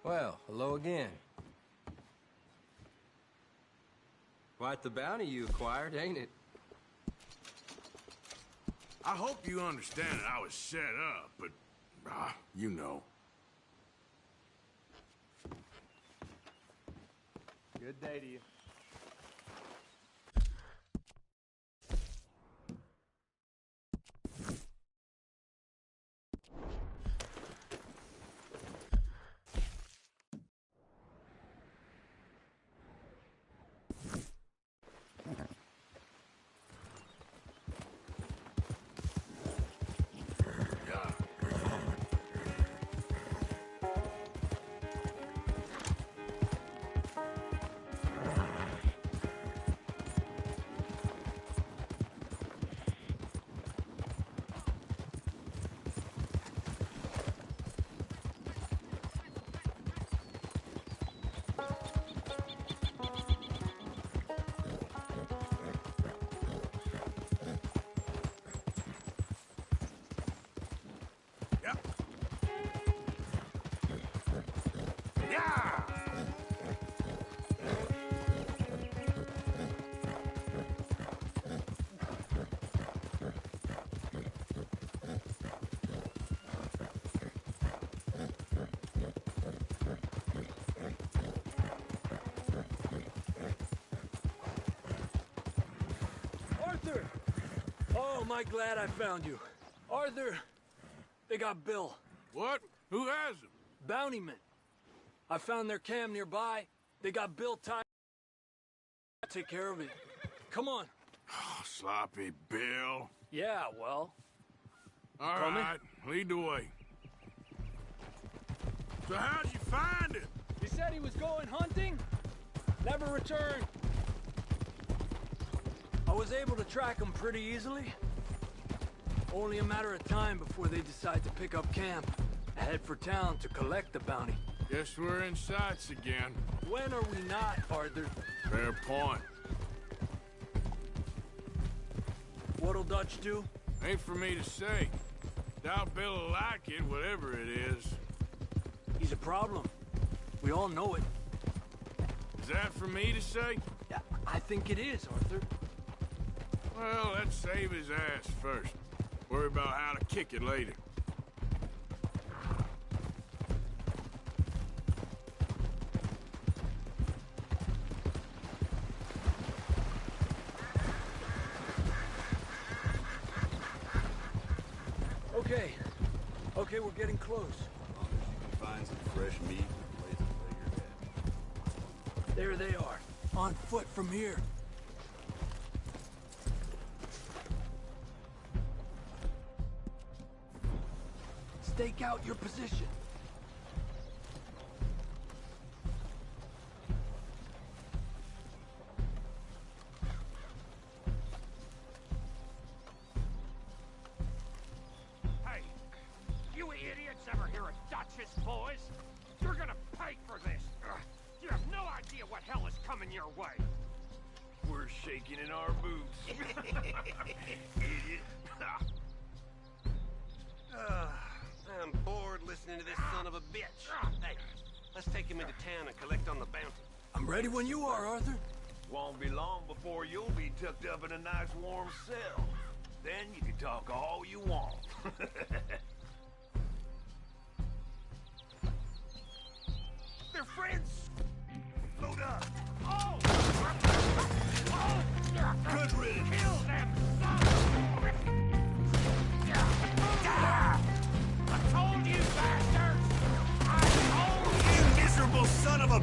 Well, hello again. Quite the bounty you acquired, ain't it? I hope you understand that I was set up, but, you know. Good day to you. Arthur! Oh, am I glad I found you. Arthur, they got Bill. What? Who has him? Bountymen. I found their camp nearby. They got Bill tied. Take care of it. Come on. Oh, sloppy Bill. Yeah, well. All right, lead the way. So how'd you find him? He said he was going hunting. Never returned. I was able to track him pretty easily. Only a matter of time before they decide to pick up camp. Head for town to collect the bounty. Guess we're in sights again. When are we not, Arthur? Fair point. What'll Dutch do? Ain't for me to say. Doubt Bill'll like it, whatever it is. He's a problem. We all know it. Is that for me to say? Yeah, I think it is, Arthur. Well, let's save his ass first. Worry about how to kick it later. Okay, we're getting close. As long as you can find some fresh meat and place to lay your head. There they are, on foot from here. Stake out your position. Hey, you idiots ever hear of Dutch's boys? You're gonna pay for this. You have no idea what hell is coming your way. We're shaking in our boots. Idiot. I'm bored listening to this son of a bitch. Hey, let's take him into town and collect on the bounty. I'm ready when you are, Arthur. Won't be long before you'll be tucked up in a nice warm cell. Then you can talk all you want. They're friends. Load up. Oh! Oh! Good riddance. Kill them, son! I told you, bastards! I told you! You miserable son of a...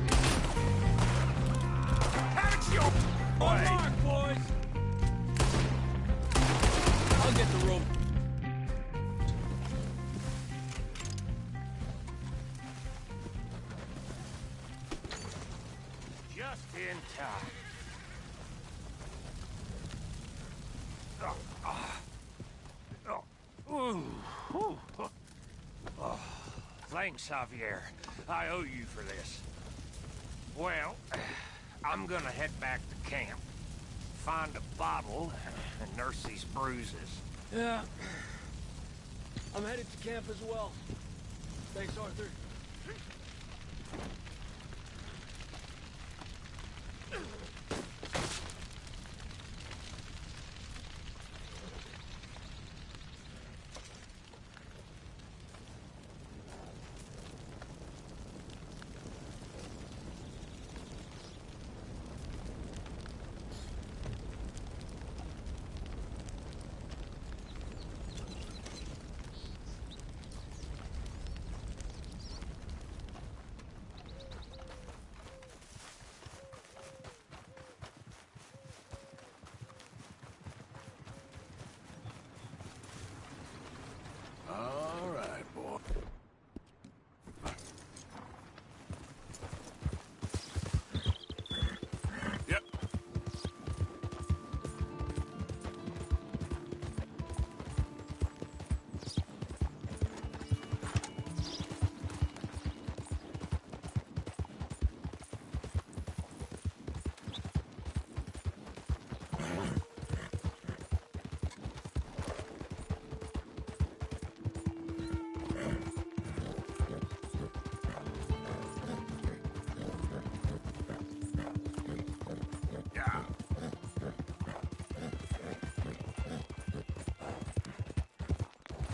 Catch your On mark, boys! I'll get the rope. just in time. Thanks, Javier. I owe you for this. Well, I'm gonna head back to camp, find a bottle, and nurse these bruises. Yeah. I'm headed to camp as well. Thanks, Arthur. All right, boy. Yep. Yeah.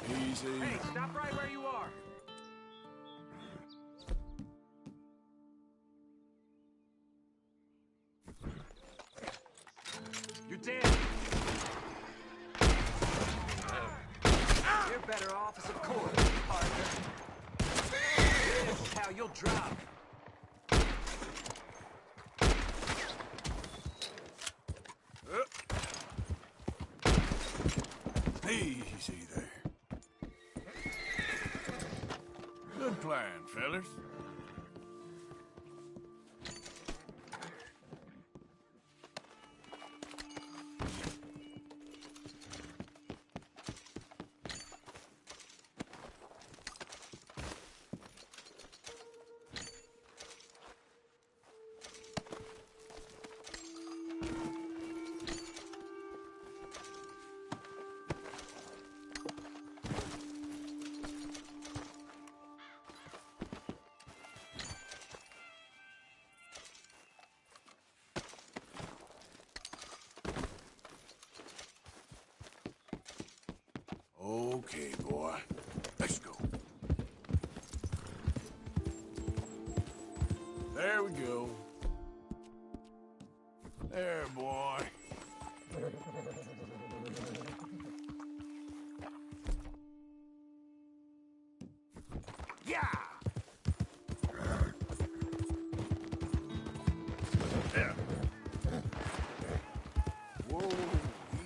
Easy. Hey, stop right where you are. You're dead. You're better off as a corpse, partner. This is how you'll drop. Easy there. Good plan, fellas. Okay, boy. Let's go. There we go. There, boy. Yeah! Yeah. Whoa.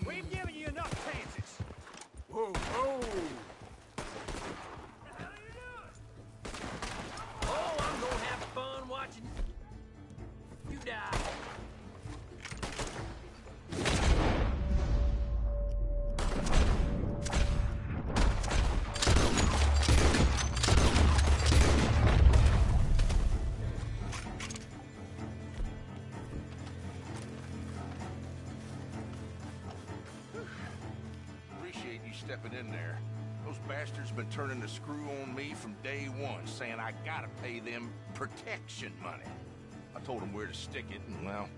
We've given you enough chances. Whoa, whoa. Oh, I'm gonna have fun watching you die. Appreciate you stepping in there. Those bastards been turning the screw on me from day one, saying I gotta pay them protection money. I told them where to stick it, and well,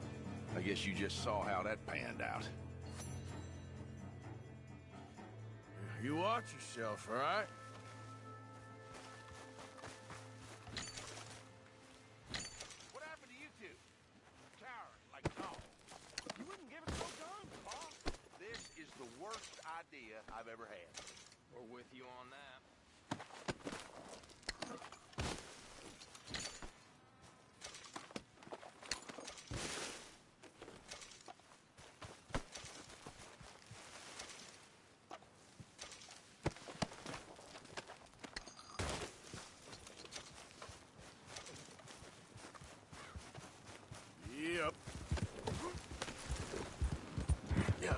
I guess you just saw how that panned out. You watch yourself, all right? What happened to you two? Coward, like dogs. You wouldn't give us no guns, boss. This is the worst idea I've ever had. We're with you on that. Yep. Yeah.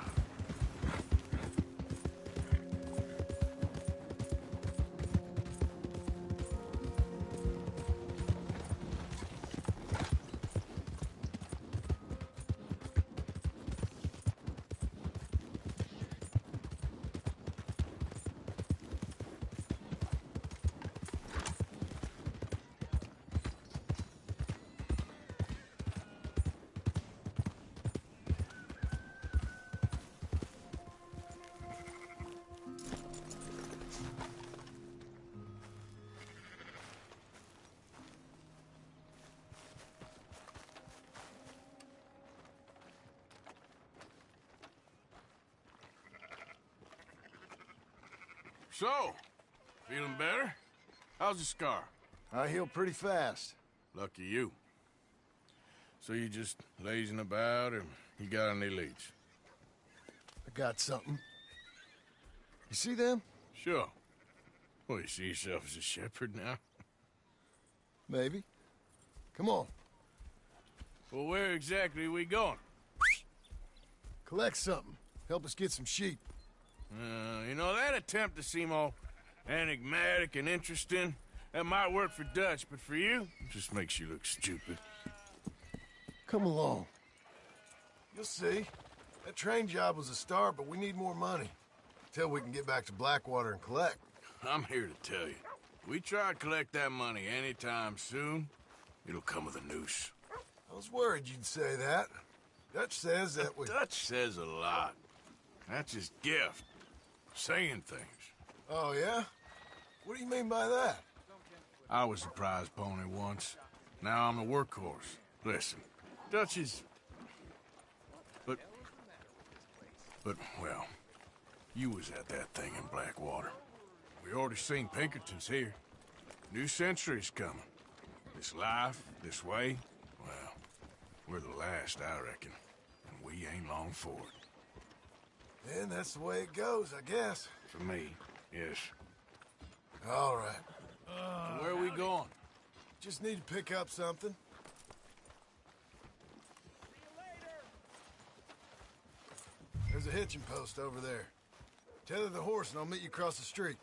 So, feeling better? How's the scar? I heal pretty fast. Lucky you. So you just lazing about, or you got any leads? I got something. You see them? Sure. Well, you see yourself as a shepherd now? Maybe. Come on. Well, where exactly are we going? Collect something. Help us get some sheep. You know, that attempt to seem all enigmatic and interesting, that might work for Dutch, but for you, it just makes you look stupid. Come along. You'll see. That train job was a start, but we need more money. Till we can get back to Blackwater and collect. I'm here to tell you, we try to collect that money anytime soon, it'll come with a noose. I was worried you'd say that. Dutch says that we... Dutch says a lot. That's his gift. Saying things. Oh, yeah? What do you mean by that? I was a prize pony once. Now I'm a workhorse. Listen, Dutch is... But, well, you was at that thing in Blackwater. We already seen Pinkertons here. New century's coming. This life, this way, well, we're the last, I reckon. And we ain't long for it. Then that's the way it goes, I guess. For me, yes. All right. So where are we going? Just need to pick up something. There's a hitching post over there. Tether the horse and I'll meet you across the street.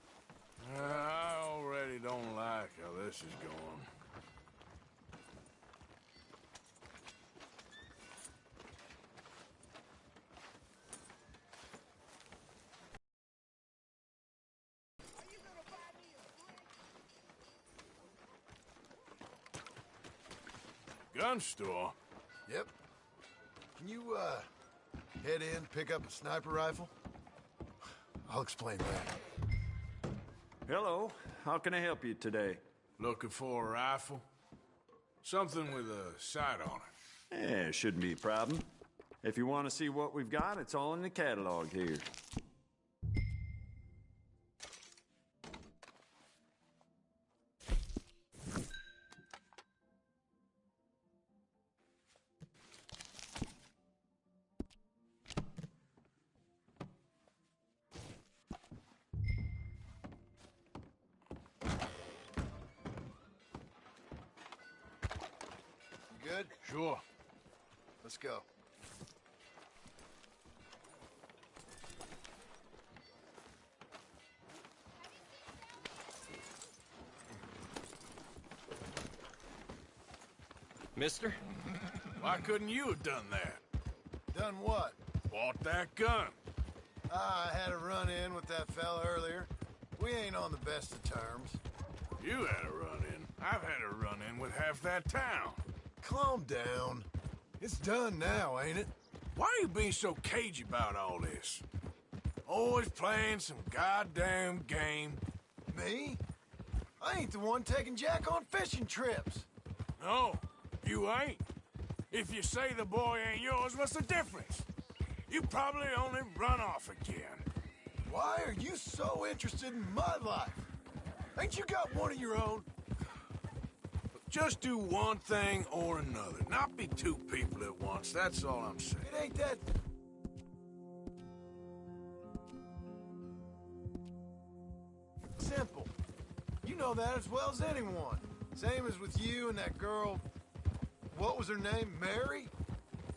I already don't like how this is going. Gun store? Yep. Can you, head in, pick up a sniper rifle? I'll explain that. Hello. How can I help you today? Looking for a rifle? Something with a sight on it. Yeah, shouldn't be a problem. If you want to see what we've got, it's all in the catalog here. Good? Sure. Let's go. Mister? Why couldn't you have done that? Done what? Bought that gun. I had a run-in with that fella earlier. We ain't on the best of terms. You had a run-in. I've had a run-in with half that town. Calm down. It's done now, ain't it? Why are you being so cagey about all this? Always playing some goddamn game. Me? I ain't the one taking Jack on fishing trips. No, you ain't. If you say the boy ain't yours, what's the difference? You probably only run off again. Why are you so interested in my life? Ain't you got one of your own? Just do one thing or another. Not be two people at once, that's all I'm saying. It ain't that... simple. You know that as well as anyone. Same as with you and that girl... what was her name? Mary?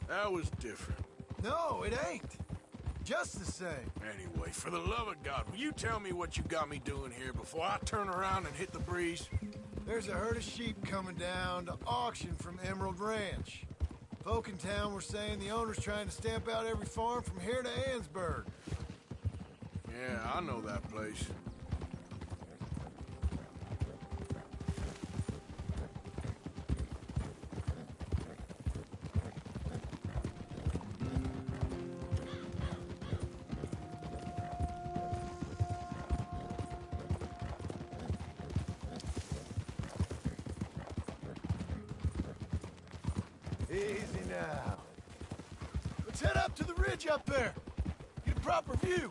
That was different. No, it ain't. Just the same. Anyway, for the love of God, will you tell me what you got me doing here before I turn around and hit the breeze? There's a herd of sheep coming down to auction from Emerald Ranch. Folk in town were saying the owner's trying to stamp out every farm from here to Ansburg. Yeah, I know that place. Easy now. Let's head up to the ridge up there. Get a proper view.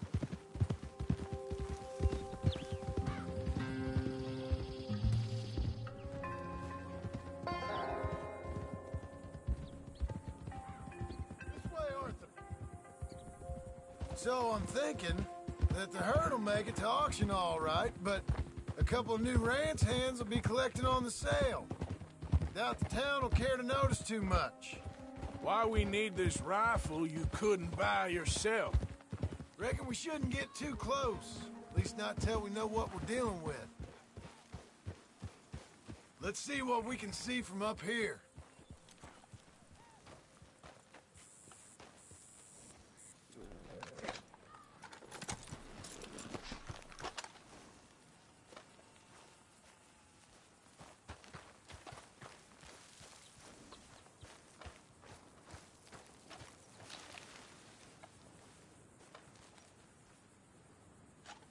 So I'm thinking that the herd will make it to auction all right, but a couple of new ranch hands will be collecting on the sale. Doubt the town will care to notice too much. Why we need this rifle you couldn't buy yourself? Reckon we shouldn't get too close. At least not till we know what we're dealing with. Let's see what we can see from up here.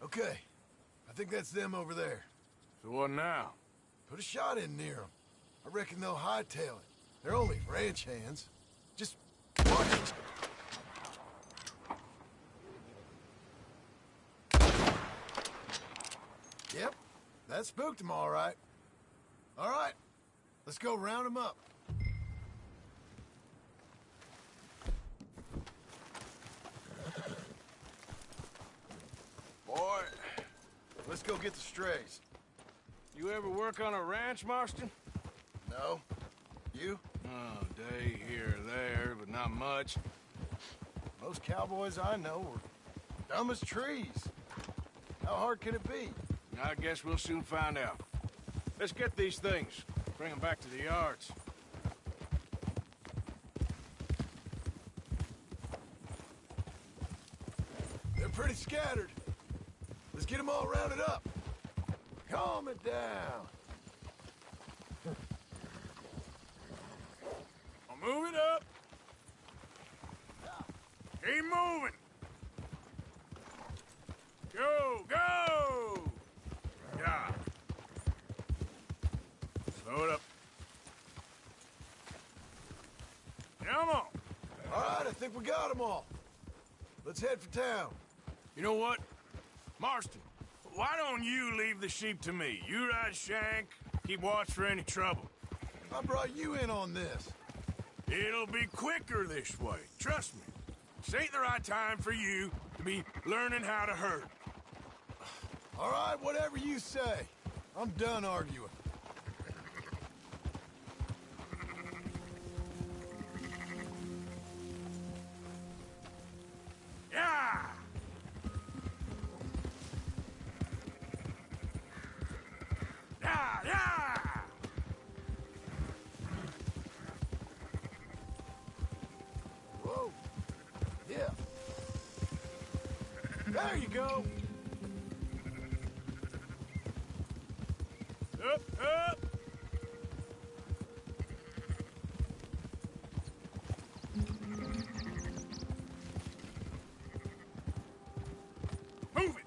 Okay, I think that's them over there. So what now? Put a shot in near them. I reckon they'll hightail it. They're only ranch hands. Just watch it. Yep, that spooked them all right. All right, let's go round them up. Boy, Let's go get the strays. you ever work on a ranch, Marston? No? You? Oh, day here or there, but not much. Most cowboys I know are dumb as trees. How hard could it be? I guess we'll soon find out. Let's get these things. Bring them back to the yards. They're pretty scattered. Let's get them all rounded up. Calm it down. I'll move it up. Keep moving. Go, go! Yeah. Slow it up. Come on. All right, I think we got them all. Let's head for town. You know what? Marston, why don't you leave the sheep to me? You ride Shank, keep watch for any trouble. I brought you in on this. It'll be quicker this way, trust me. This ain't the right time for you to be learning how to herd. All right, whatever you say. I'm done arguing. Yeah! Yeah, yeah! Whoa. Yeah. There you go. Up, up! Move it!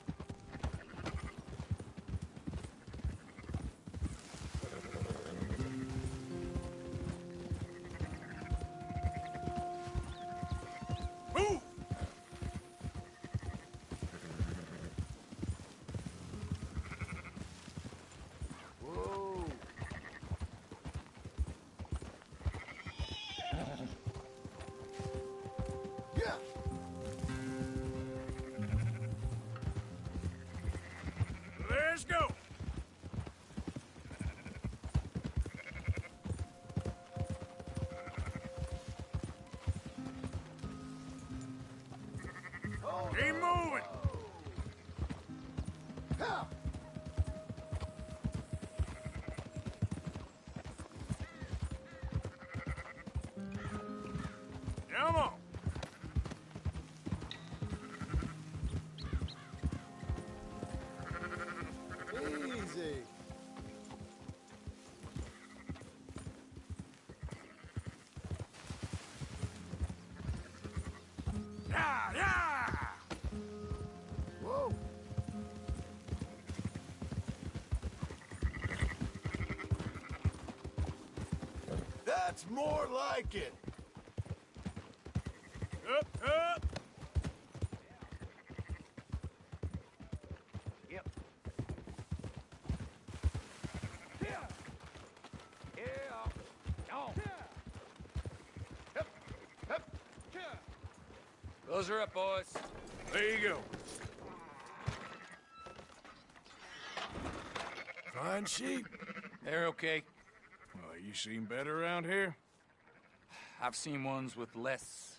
Move! Whoa. Yeah. Let's go! Keep moving! Ha. Come on! Easy. Yeah, yeah! Whoa. That's more like it. Up, up! Yep. Yeah. Yeah. Oh. Close her up, boys. There you go. Fine sheep. They're okay. Well, you seen better around here? I've seen ones with less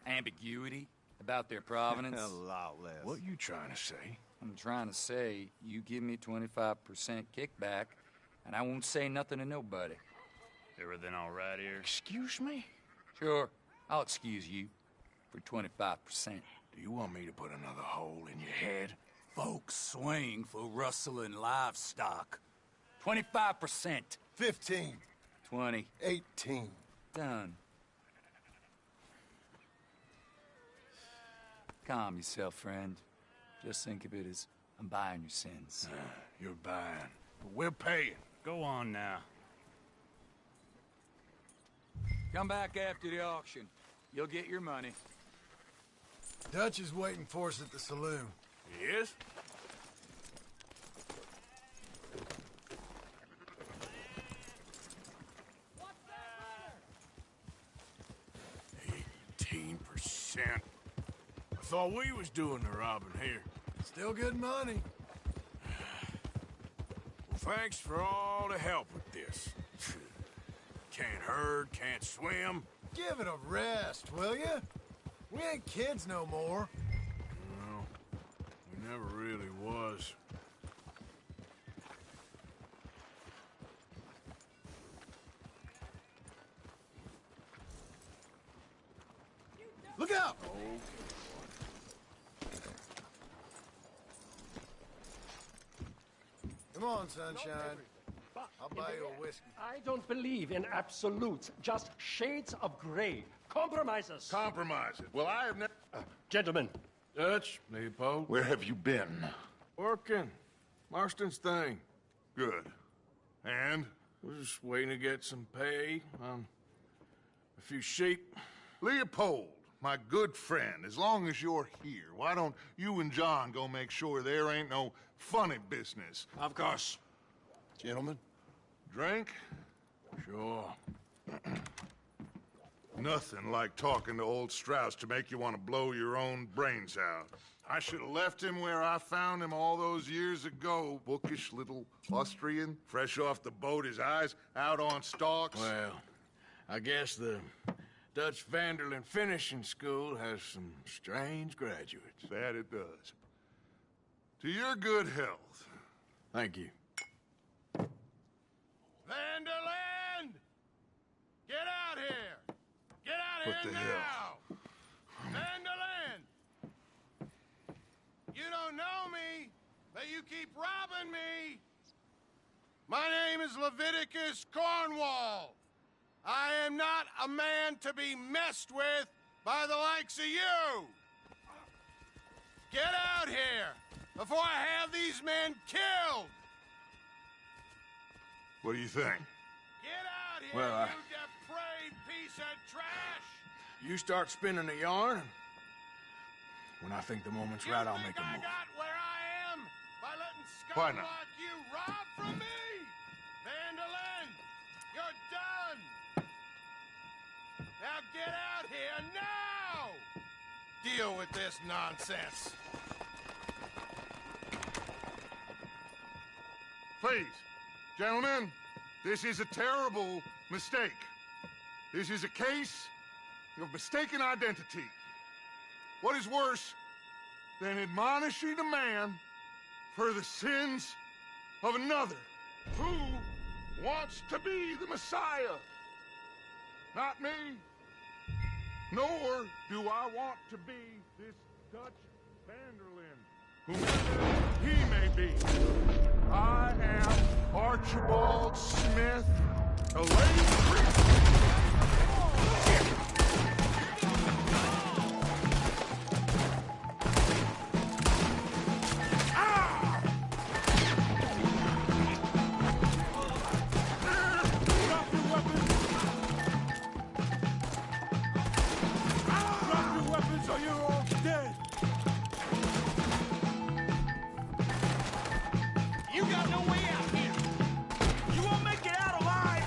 ambiguity about their provenance. A lot less. What you trying to say? I'm trying to say, you give me 25% kickback, and I won't say nothing to nobody. Everything all right here? Excuse me? Sure, I'll excuse you for 25%. Do you want me to put another hole in your head? Folks swing for rustling livestock. 25%. 15. 20. 18. Done. Calm yourself, friend. Just think of it as I'm buying your sins. You're buying, but we're paying. Go on now. Come back after the auction. You'll get your money. Dutch is waiting for us at the saloon. Yes? %. I thought we was doing the robbing here. Still good money. Well, thanks for all the help with this. Can't herd, can't swim. Give it a rest, will ya? We ain't kids no more. No, we never really was. Look out! Come on, sunshine. I'll buy you a whiskey. I don't believe in absolutes, just shades of gray. Compromises. Compromises. Well, I have never... Gentlemen. Dutch, Leopold. Where have you been? Working. Marston's thing. Good. And? We're just waiting to get some pay on a few sheep. Leopold, my good friend, as long as you're here, why don't you and John go make sure there ain't no funny business? Of course. Gentlemen, drink? Sure. Nothing like talking to old Strauss to make you want to blow your own brains out. I should have left him where I found him all those years ago. Bookish little Austrian, fresh off the boat, his eyes out on stalks. Well, I guess the Dutch Vanderlyn Finishing School has some strange graduates. That it does. To your good health. Thank you. Vanderlyn! Get out here! Get out What here the now! hell? Vanderlyn! You don't know me, but you keep robbing me! My name is Leviticus Cornwall. I am not a man to be messed with by the likes of you! Get out here before I have these men killed! What do you think? Get out here, Well, you depraved piece of trash! You start spinning a yarn, and when I think the moment's right, I'll make a I move. got where I am by letting Why scum not? like you rob from me! Vanderlyn, you're done! Now get out here now! Deal with this nonsense. Please, gentlemen, this is a terrible mistake. This is a case of mistaken identity. What is worse than admonishing a man for the sins of another who wants to be the Messiah? Not me. Nor do I want to be this Dutch Vanderlyn, whomever he may be. I am Archibald Smith, a late priest. You got no way out here. You won't make it out alive.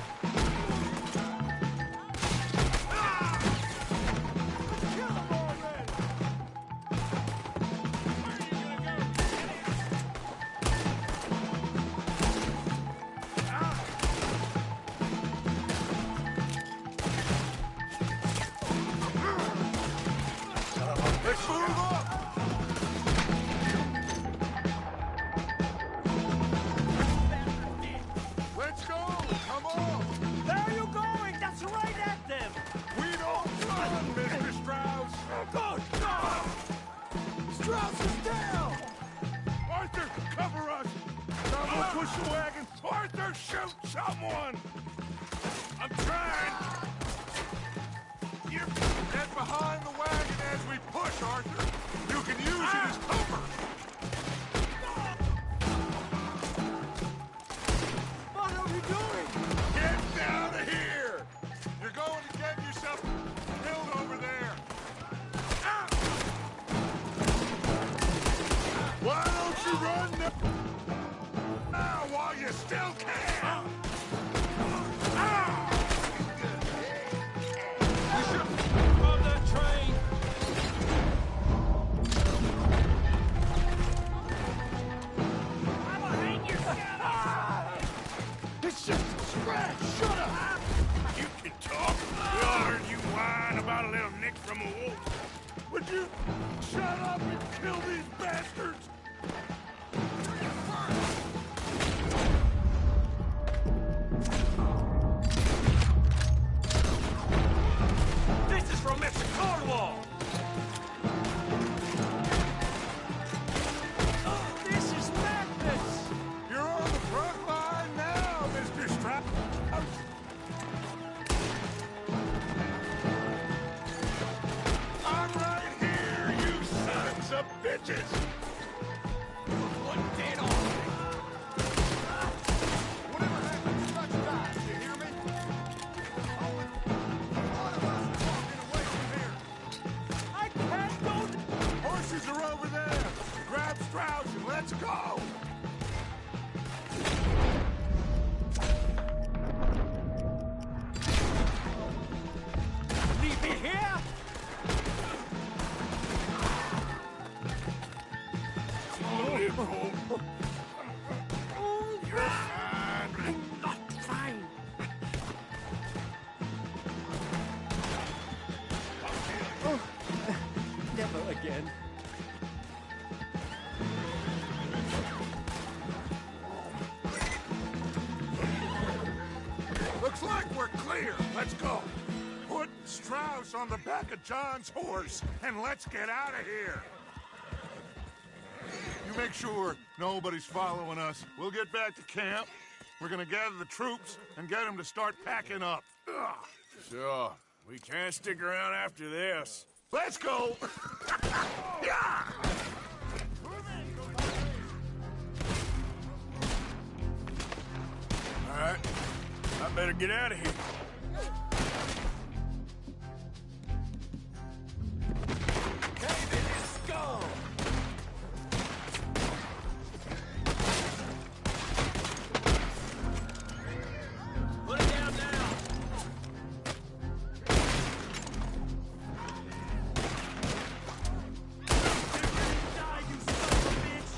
Let's move up! Let's go! Come on! Where are you going? That's right at them! We don't run, Mr. Strauss! Good! Strauss is down! Arthur, cover us! Someone push the wagon! Arthur, shoot someone! I'm trying! You get behind the wagon as we push, Arthur! You can use it as cover! What are we doing? Get down to here! You're going to get yourself killed over there! Ah! Why don't you run now while you still can? On that train! I'm gonna hang yourself! It's just a scratch! Shut up! You can talk. We all heard you whine about a little nick from a wolf. Would you shut up and kill these bastards? This is from Mr. Cornwall! This is madness! You're on the front line now, Mr. Strap. I'm right here, you sons of bitches! One dead on me. Whatever happens, touch dies, you hear me? Only one of us is walking away from here. I can't go... Horses are over there. Grab Strauss and let's go. Leave me here? Fine. Never again. Looks like we're clear. Let's go. Put Strauss on the back of John's horse and let's get out of here. You make sure nobody's following us. We'll get back to camp. We're gonna gather the troops and get them to start packing up. Ugh. Sure. We can't stick around after this. Let's go! Yeah! All right. I better get out of here. Okay, then let's go! Put it down now! Die, you son of a bitch!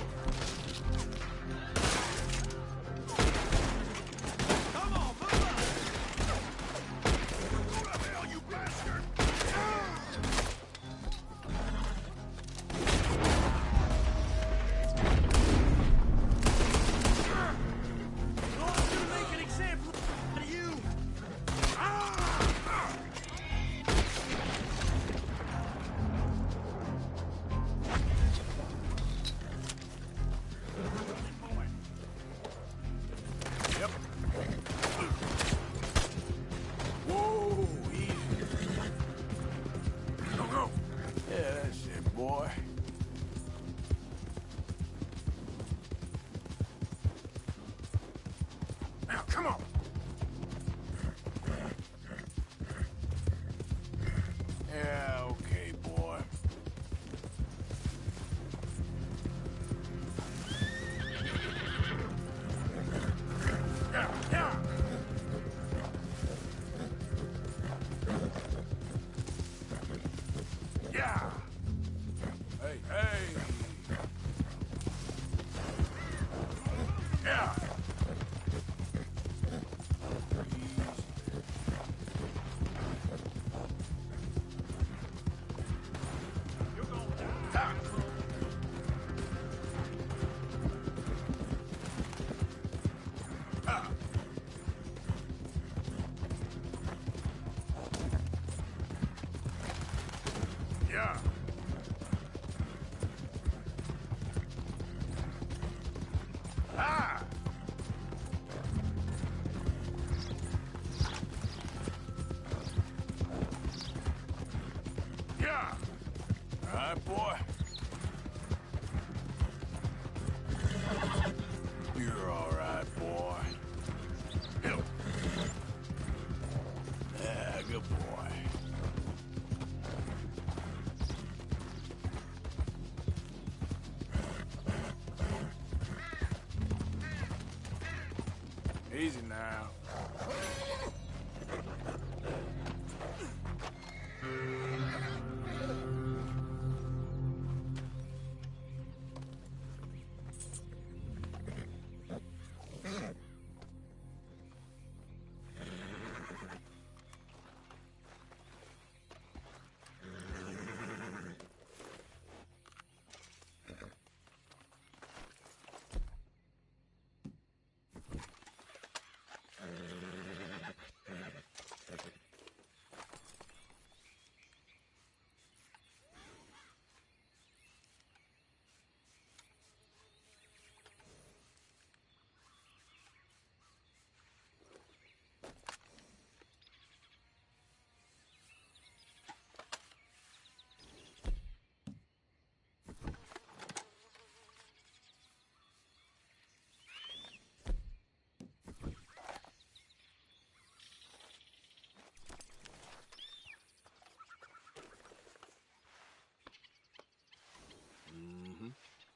Come on, move up! right, boy? You're all right, boy. Help. Yeah, good boy. Easy now.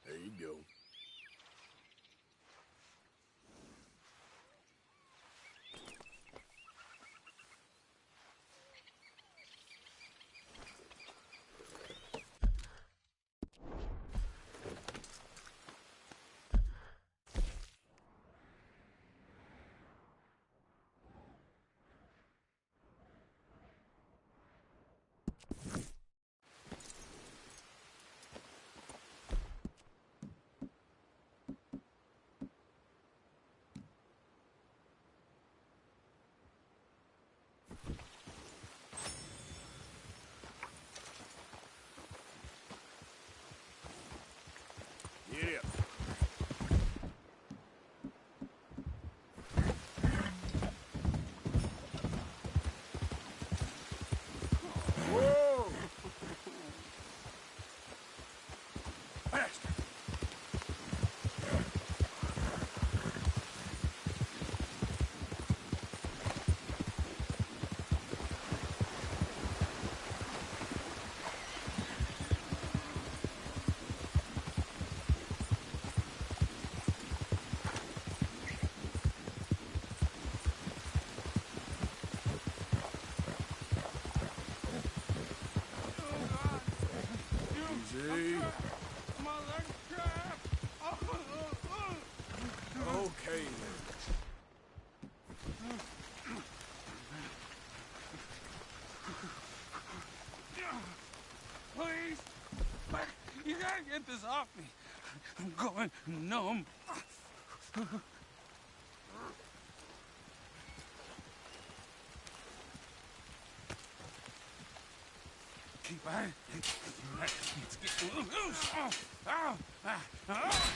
There you go. Yeah. Whoa! Bastard! Easy. Okay then. Please! You gotta get this off me. I'm going numb. Keep on. Let's get loose.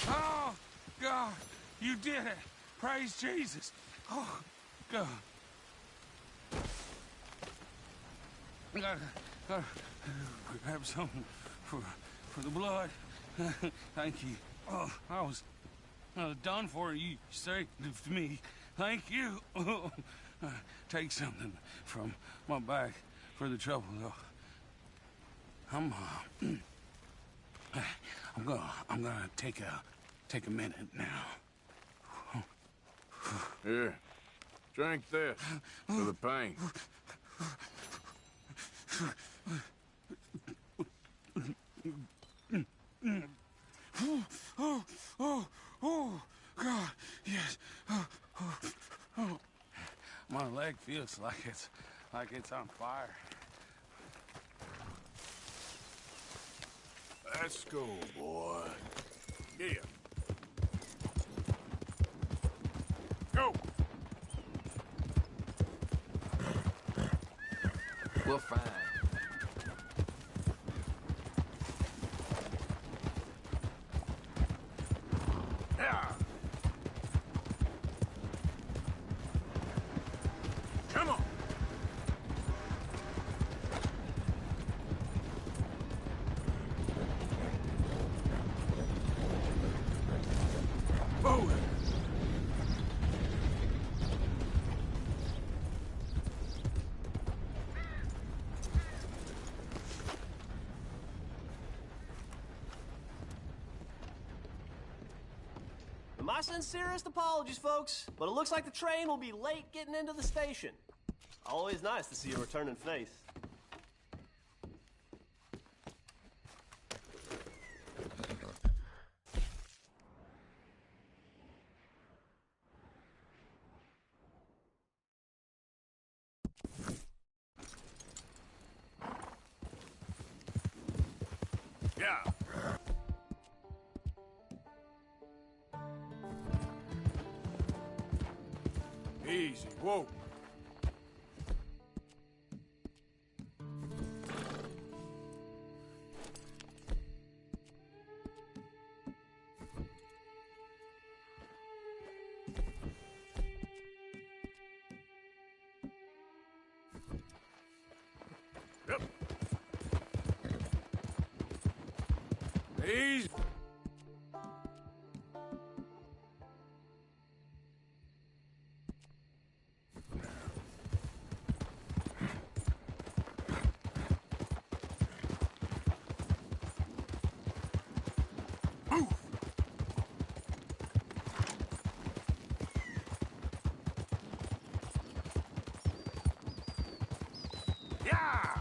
Oh, God. You did it. Praise Jesus. Oh, God. Gotta grab something for the blood. Thank you. Oh, I was done for. You saved me. Thank you. Take something from my bag for the trouble, though. I'm gonna take a minute now. Here, drink this for the pain. Oh, God, yes. My leg feels like it's on fire. Let's go, boy. Yeah. Go! We'll find. Yeah. Come on. My sincerest apologies, folks, but it looks like the train will be late getting into the station. Always nice to see a returning face. Yeah. Easy, whoa. Yep. Easy. Yeah!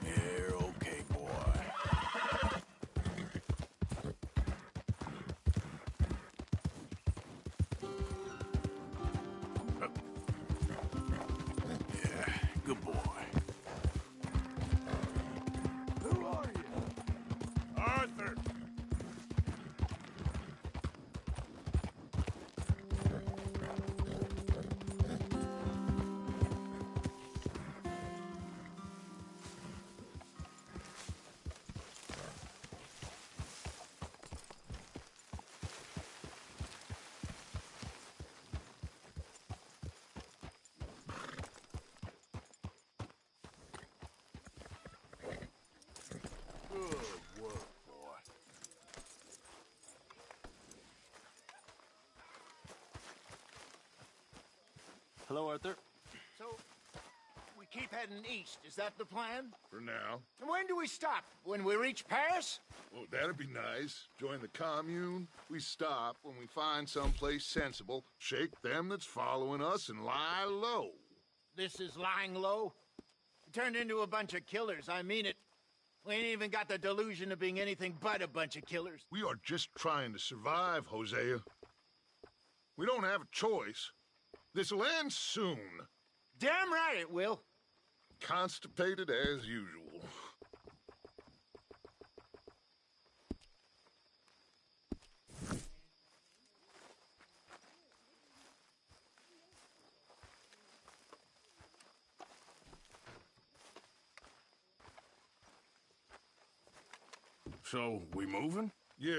You're okay, boy. Yeah, good boy. Who are you? Arthur. Good work, boy. Hello, Arthur. So, we keep heading east. Is that the plan? For now. And when do we stop? When we reach Paris? Well, that'd be nice. Join the commune. We stop when we find someplace sensible, shake them that's following us, and lie low. This is lying low? We turned into a bunch of killers. I mean it. We ain't even got the delusion of being anything but a bunch of killers. We are just trying to survive, Hosea. We don't have a choice. This'll end soon. Damn right it will. Constipated as usual. So, we moving? Yeah.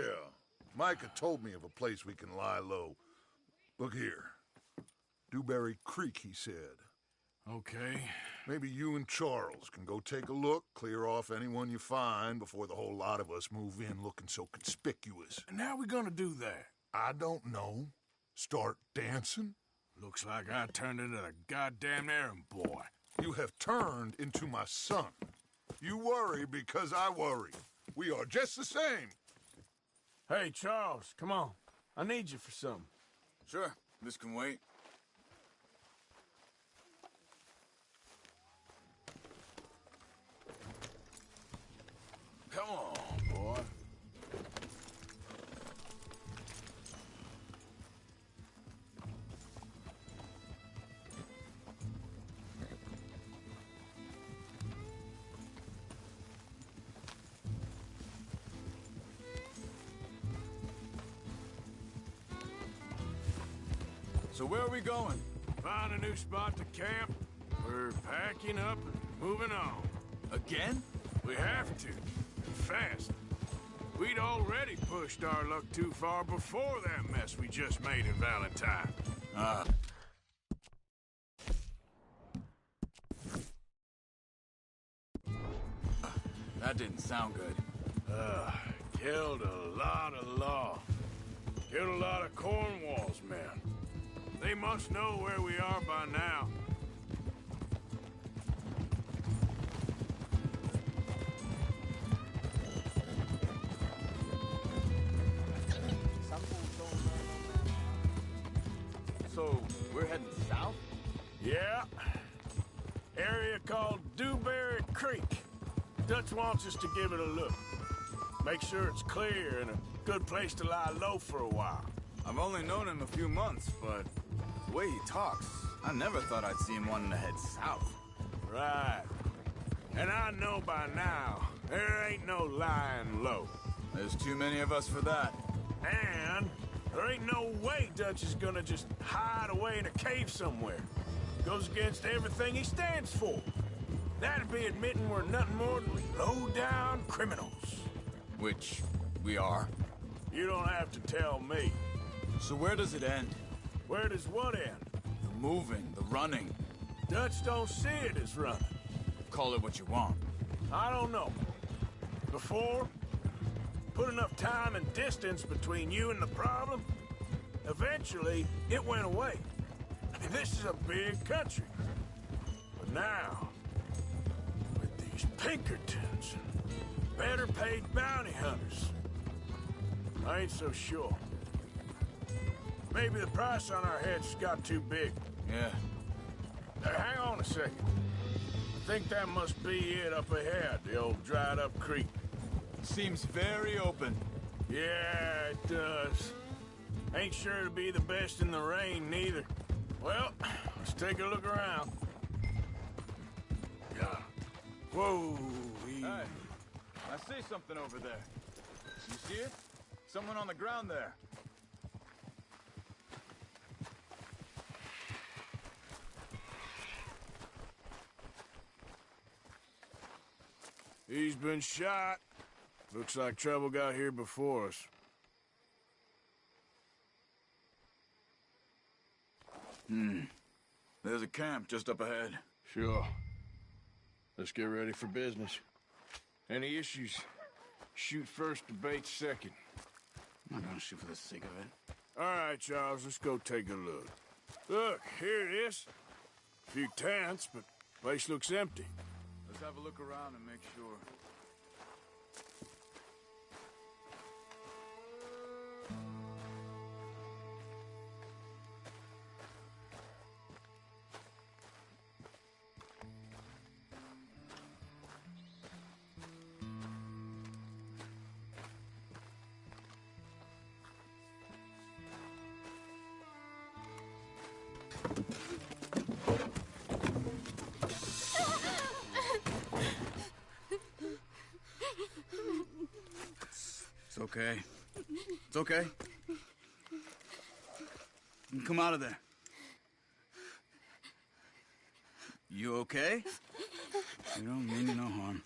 Micah told me of a place we can lie low. Look here. Dewberry Creek, he said. Okay. Maybe you and Charles can go take a look, clear off anyone you find before the whole lot of us move in looking so conspicuous. And how we gonna do that? I don't know. Start dancing? Looks like I turned into the goddamn errand boy. You have turned into my son. You worry because I worry. We are just the same. Hey, Charles, come on. I need you for something. Sure. This can wait. Come on, boy. So where are we going? Find a new spot to camp. We're packing up and moving on. Again? We have to. And fast. We'd already pushed our luck too far before that mess we just made in Valentine. That didn't sound good. Killed a lot of law. Killed a lot of Cornwall's men. They must know where we are by now. So, we're heading south? Yeah. Area called Dewberry Creek. Dutch wants us to give it a look. Make sure it's clear and a good place to lie low for a while. I've only known him a few months, but the way he talks, I never thought I'd see him wanting to head south. Right. And I know by now, there ain't no lying low. There's too many of us for that. And there ain't no way Dutch is gonna just hide away in a cave somewhere. Goes against everything he stands for. That'd be admitting we're nothing more than low-down criminals. Which we are. You don't have to tell me. So where does it end? Where does what end? The moving, the running. Dutch don't see it as running. Call it what you want. I don't know. Before, put enough time and distance between you and the problem, eventually it went away. I mean, this is a big country. But now, with these Pinkertons and better paid bounty hunters, I ain't so sure. Maybe the price on our heads got too big. Yeah. Hang on a second. I think that must be it up ahead, the old dried-up creek. Seems very open. Yeah, it does. Ain't sure to be the best in the rain, neither. Well, let's take a look around. Yeah. Whoa. Hey, I see something over there. You see it? Someone on the ground there. He's been shot. Looks like trouble got here before us. There's a camp just up ahead. Sure. Let's get ready for business. Any issues? Shoot first, debate second. I'm not gonna shoot for the sake of it. All right, Charles, let's go take a look. Look, here it is. A few tents, but place looks empty. Let's have a look around and make sure. It's okay. It's okay. You can come out of there. You okay? You don't mean you no harm.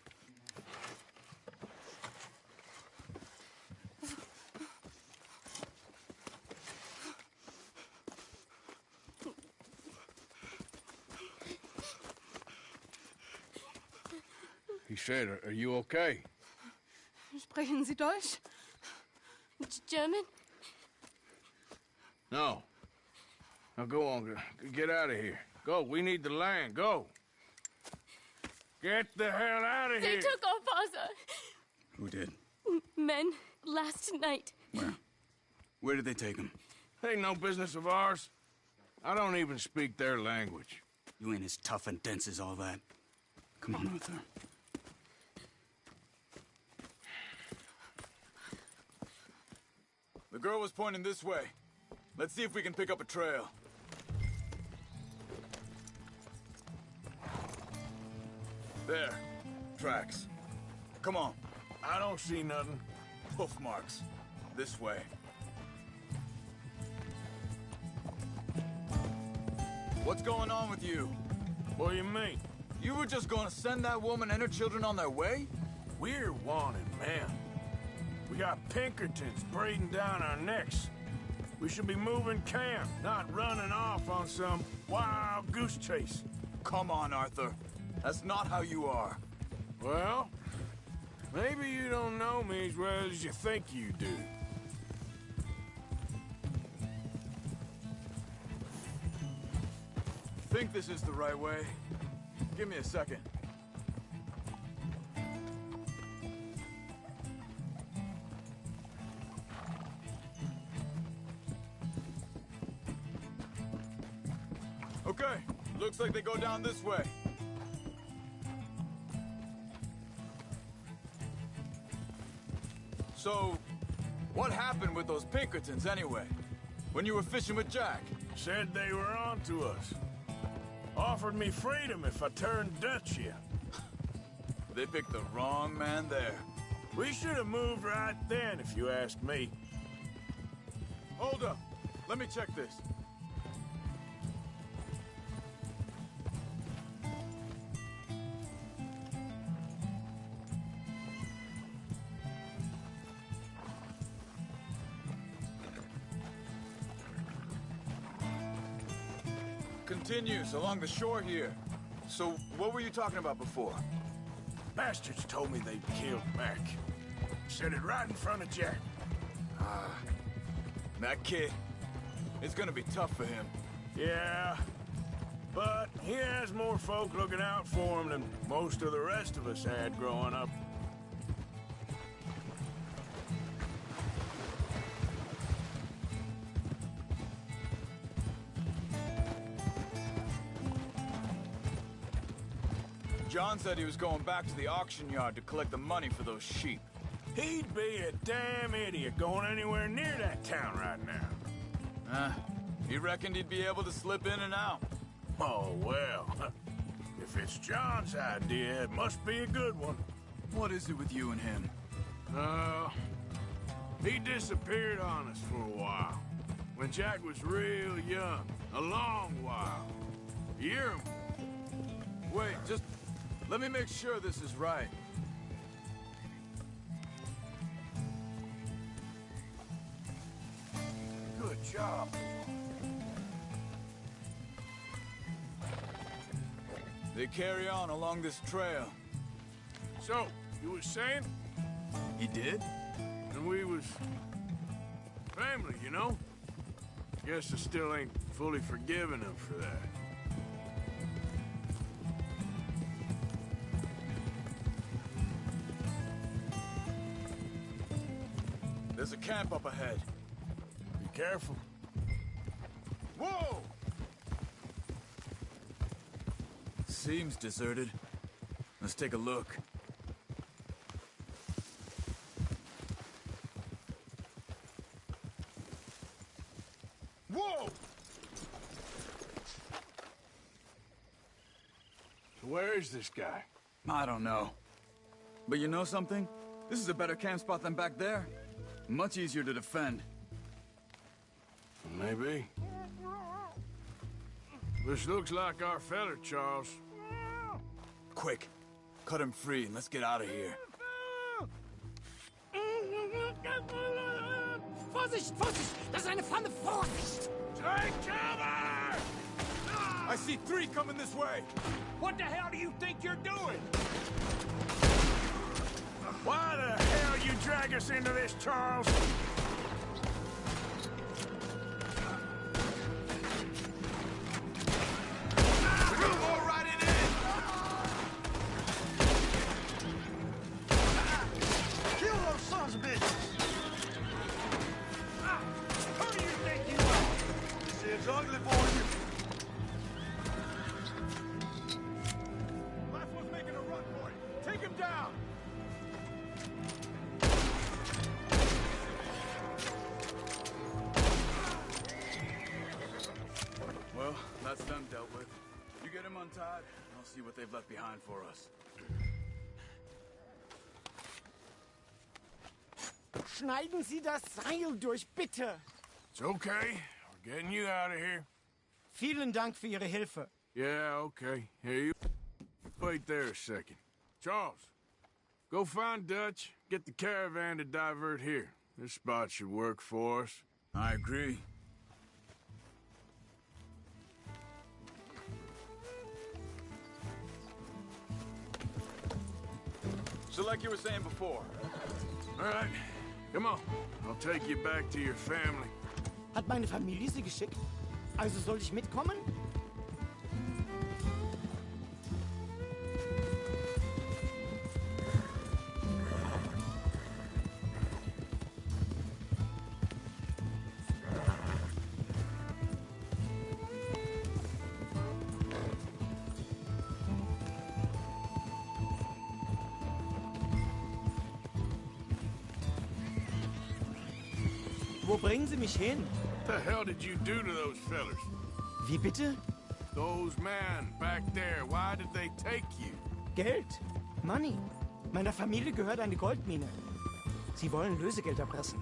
He said, are you okay? Sprechen Sie Deutsch? German? No. Now go on, get out of here. Go, we need the land, go. Get the hell out of They here. took our father. Who did? Men, last night. Where? Where did they take him? Ain't no business of ours. I don't even speak their language. You ain't as tough and dense as all that. Come on, Arthur. The girl was pointing this way. Let's see if we can pick up a trail. There. Tracks. Come on. I don't see nothing. Hoof marks. This way. What's going on with you? What do you mean? You were just gonna send that woman and her children on their way? We're wanted, man. We got Pinkertons breathing down our necks. We should be moving camp, not running off on some wild goose chase. Come on, Arthur. That's not how you are. Well, maybe you don't know me as well as you think you do. Think this is the right way? Give me a second. Okay, looks like they go down this way. So, what happened with those Pinkertons anyway? When you were fishing with Jack? Said they were on to us. Offered me freedom if I turned Dutch here. They picked the wrong man there. We should have moved right then, if you ask me. Hold up. Let me check this. Continues along the shore here. So, what were you talking about before? Bastards told me they'd killed Mac. Said it right in front of Jack. That kid, it's gonna be tough for him. Yeah, but he has more folk looking out for him than most of the rest of us had growing up. John said he was going back to the auction yard to collect the money for those sheep. He'd be a damn idiot going anywhere near that town right now. He reckoned he'd be able to slip in and out. Oh, well. If it's John's idea, it must be a good one. What is it with you and him? He disappeared on us for a while. When Jack was real young. A long while. A year. Wait, just let me make sure this is right. Good job. They carry on along this trail. So, you was saying? He did? And we was family, you know? Guess I still ain't fully forgiven him for that. There's a camp up ahead. Be careful. Whoa! Seems deserted. Let's take a look. Whoa! So where is this guy? I don't know. But you know something? This is a better camp spot than back there. Much easier to defend. Maybe. This looks like our feller, Charles. Quick, cut him free and let's get out of here. Vorsicht, Vorsicht! Das ist eine Pfanne! Vorsicht! Take cover! I see 3 coming this way! What the hell do you think you're doing? Why the hell you drag us into this, Charles? Well, that's them dealt with. You get them untied, and I'll see what they've left behind for us. Schneiden Sie das Seil durch, bitte. It's okay. We're getting you out of here. Vielen Dank für Ihre Hilfe. Yeah, okay. Here, you wait there a second. Charles, go find Dutch, get the caravan to divert here. This spot should work for us. I agree. So like you were saying before. All right, come on. I'll take you back to your family. Hat meine Familie Sie geschickt? Also soll ich mitkommen? Wo bringen Sie mich hin? What the hell did you do to those fellers? Wie bitte? Those men back there, why did they take you? Geld. Money. Meiner Familie gehört eine Goldmine. Sie wollen Lösegeld erpressen.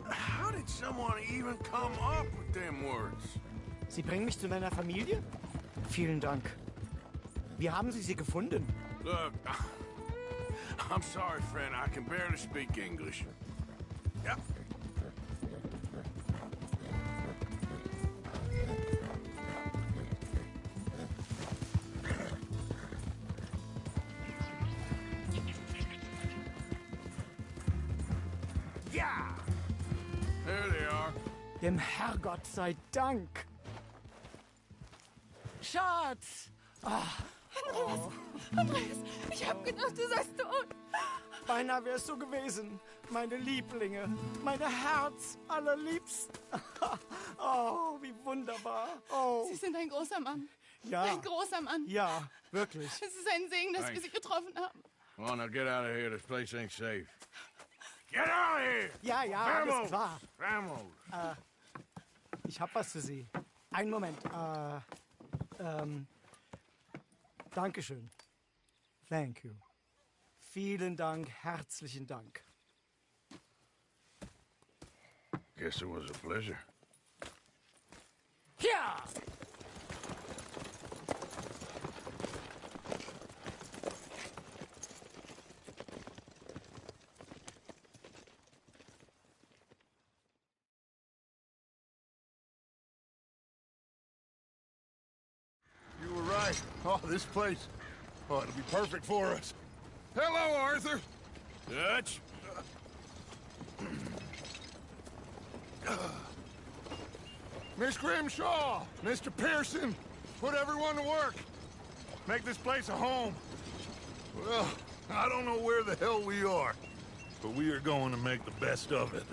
How did someone even come up with them words? Sie bringen mich zu meiner Familie? Vielen Dank. Wie haben Sie sie gefunden? Look, I'm sorry, friend. I can barely speak English. Yep. Ja! There they are. Dem Herrgott sei Dank. Schatz! Andreas, ich hab gedacht, du seist tot. Beinahe wär's so gewesen. Meine Lieblinge, meine Herz allerliebsten. Oh, wie wunderbar. Oh. Sie sind ein großer Mann. Ja. Ein großer Mann. Ja, wirklich. Es ist ein Segen, dass wir Sie getroffen haben. Come on, now get out of here. This place ain't safe. Get out of here! Ja, ja, Vamos! alles klar. Vamos! Ich hab was für Sie. Einen Moment. Dankeschön. Thank you. Vielen Dank, herzlichen Dank. Guess it was a pleasure. Ja! You were right. Oh, this place. Oh, it'll be perfect for us. Hello, Arthur. Dutch? Miss Grimshaw, Mr. Pearson, put everyone to work. Make this place a home. Well, I don't know where the hell we are, but we are going to make the best of it.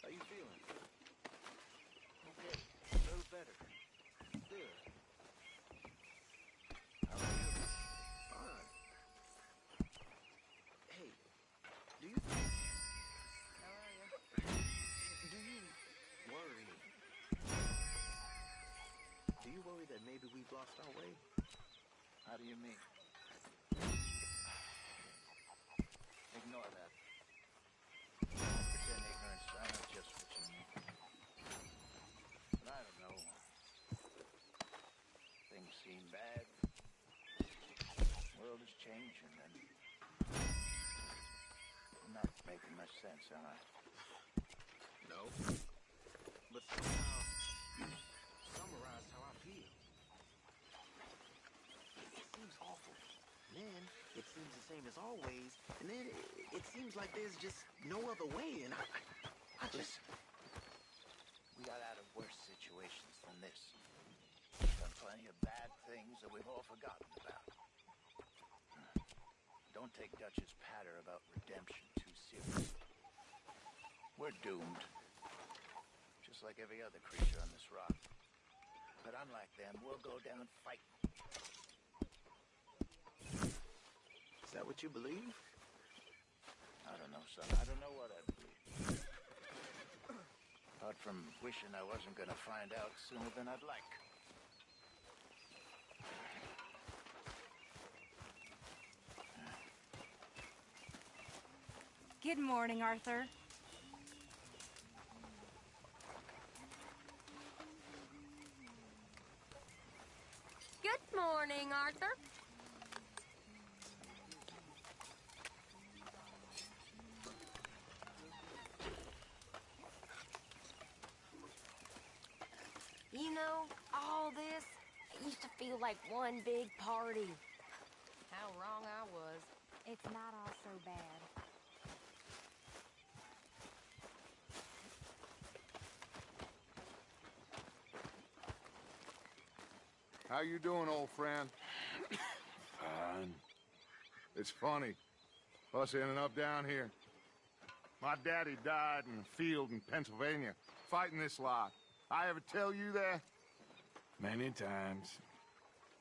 How you feeling? Okay. A little better. Good. How are you? Fine. Hey, do you... How are you? Do you worry? Do you worry that maybe we've lost our way? How do you mean? Ignore that. Pretend ignorance, I know just what you mean. But I don't know. Things seem bad. The world is changing and... not making much sense, am I? No. But somehow, you summarized how I feel. It seems awful. Then, it seems the same as always. And then, it seems like there's just no other way. And I just... We got out of worse situations than this. We've done plenty of bad things that we've all forgotten about. Don't take Dutch's patter about redemption too seriously. We're doomed. Just like every other creature on this rock. But unlike them, we'll go down fighting. Is that what you believe? I don't know, son. I don't know what I believe. Apart from wishing I wasn't gonna find out sooner than I'd like. Good morning, Arthur. Good morning, Arthur. You know, all this, it used to feel like one big party. How wrong I was. It's not all so bad. How you doing, old friend? Fine. It's funny, us ending up down here. My daddy died in a field in Pennsylvania, fighting this lot. I ever tell you that? Many times.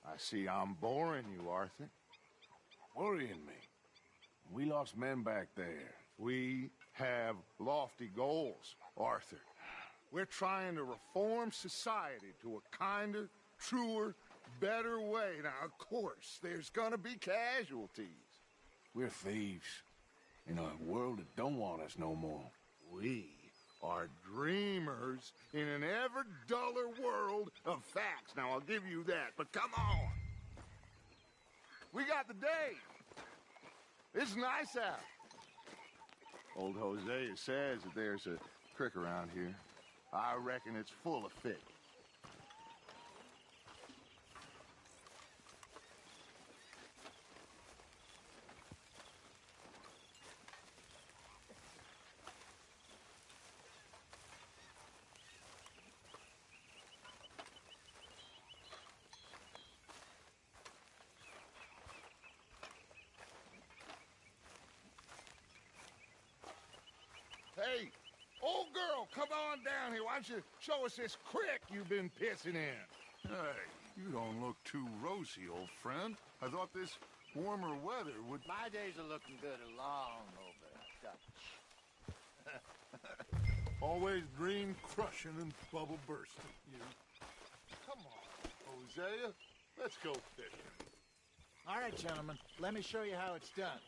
I see I'm boring you, Arthur. Worrying me. We lost men back there. We have lofty goals, Arthur. We're trying to reform society to a kinder, truer, better way. Now, of course, there's gonna be casualties. We're thieves in a world that don't want us no more. We are dreamers in an ever duller world of facts. Now, I'll give you that, but come on. We got the day. It's nice out. Old Hosea says that there's a creek around here. I reckon it's full of fish. Hey, old girl, come on down here. Why don't you show us this creek you've been pissing in? Hey, you don't look too rosy, old friend. I thought this warmer weather would... My days are looking good along over, Dutch. Always dream crushing and bubble bursting, you. Come on, Hosea. Let's go fishing. All right, gentlemen. Let me show you how it's done.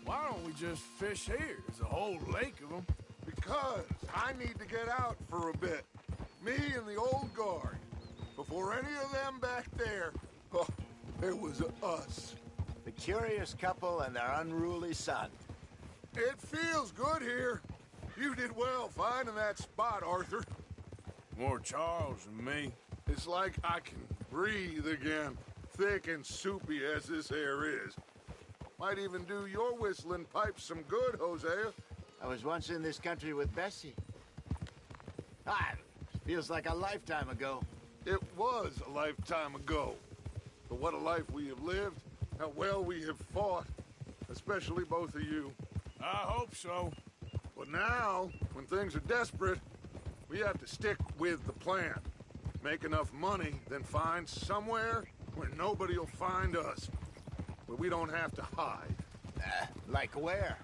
Why don't we just fish here? There's a whole lake of them. Because I need to get out for a bit. Me and the old guard. Before any of them back there, oh, there was us. The curious couple and their unruly son. It feels good here. You did well finding that spot, Arthur. More Charles than me. It's like I can breathe again, thick and soupy as this air is. Might even do your whistling pipes some good, Hosea. I was once in this country with Bessie. Feels like a lifetime ago. It was a lifetime ago. But what a life we have lived, how well we have fought, especially both of you. I hope so. But now, when things are desperate, we have to stick with the plan. Make enough money, then find somewhere where nobody will find us. Where we don't have to hide. Like where?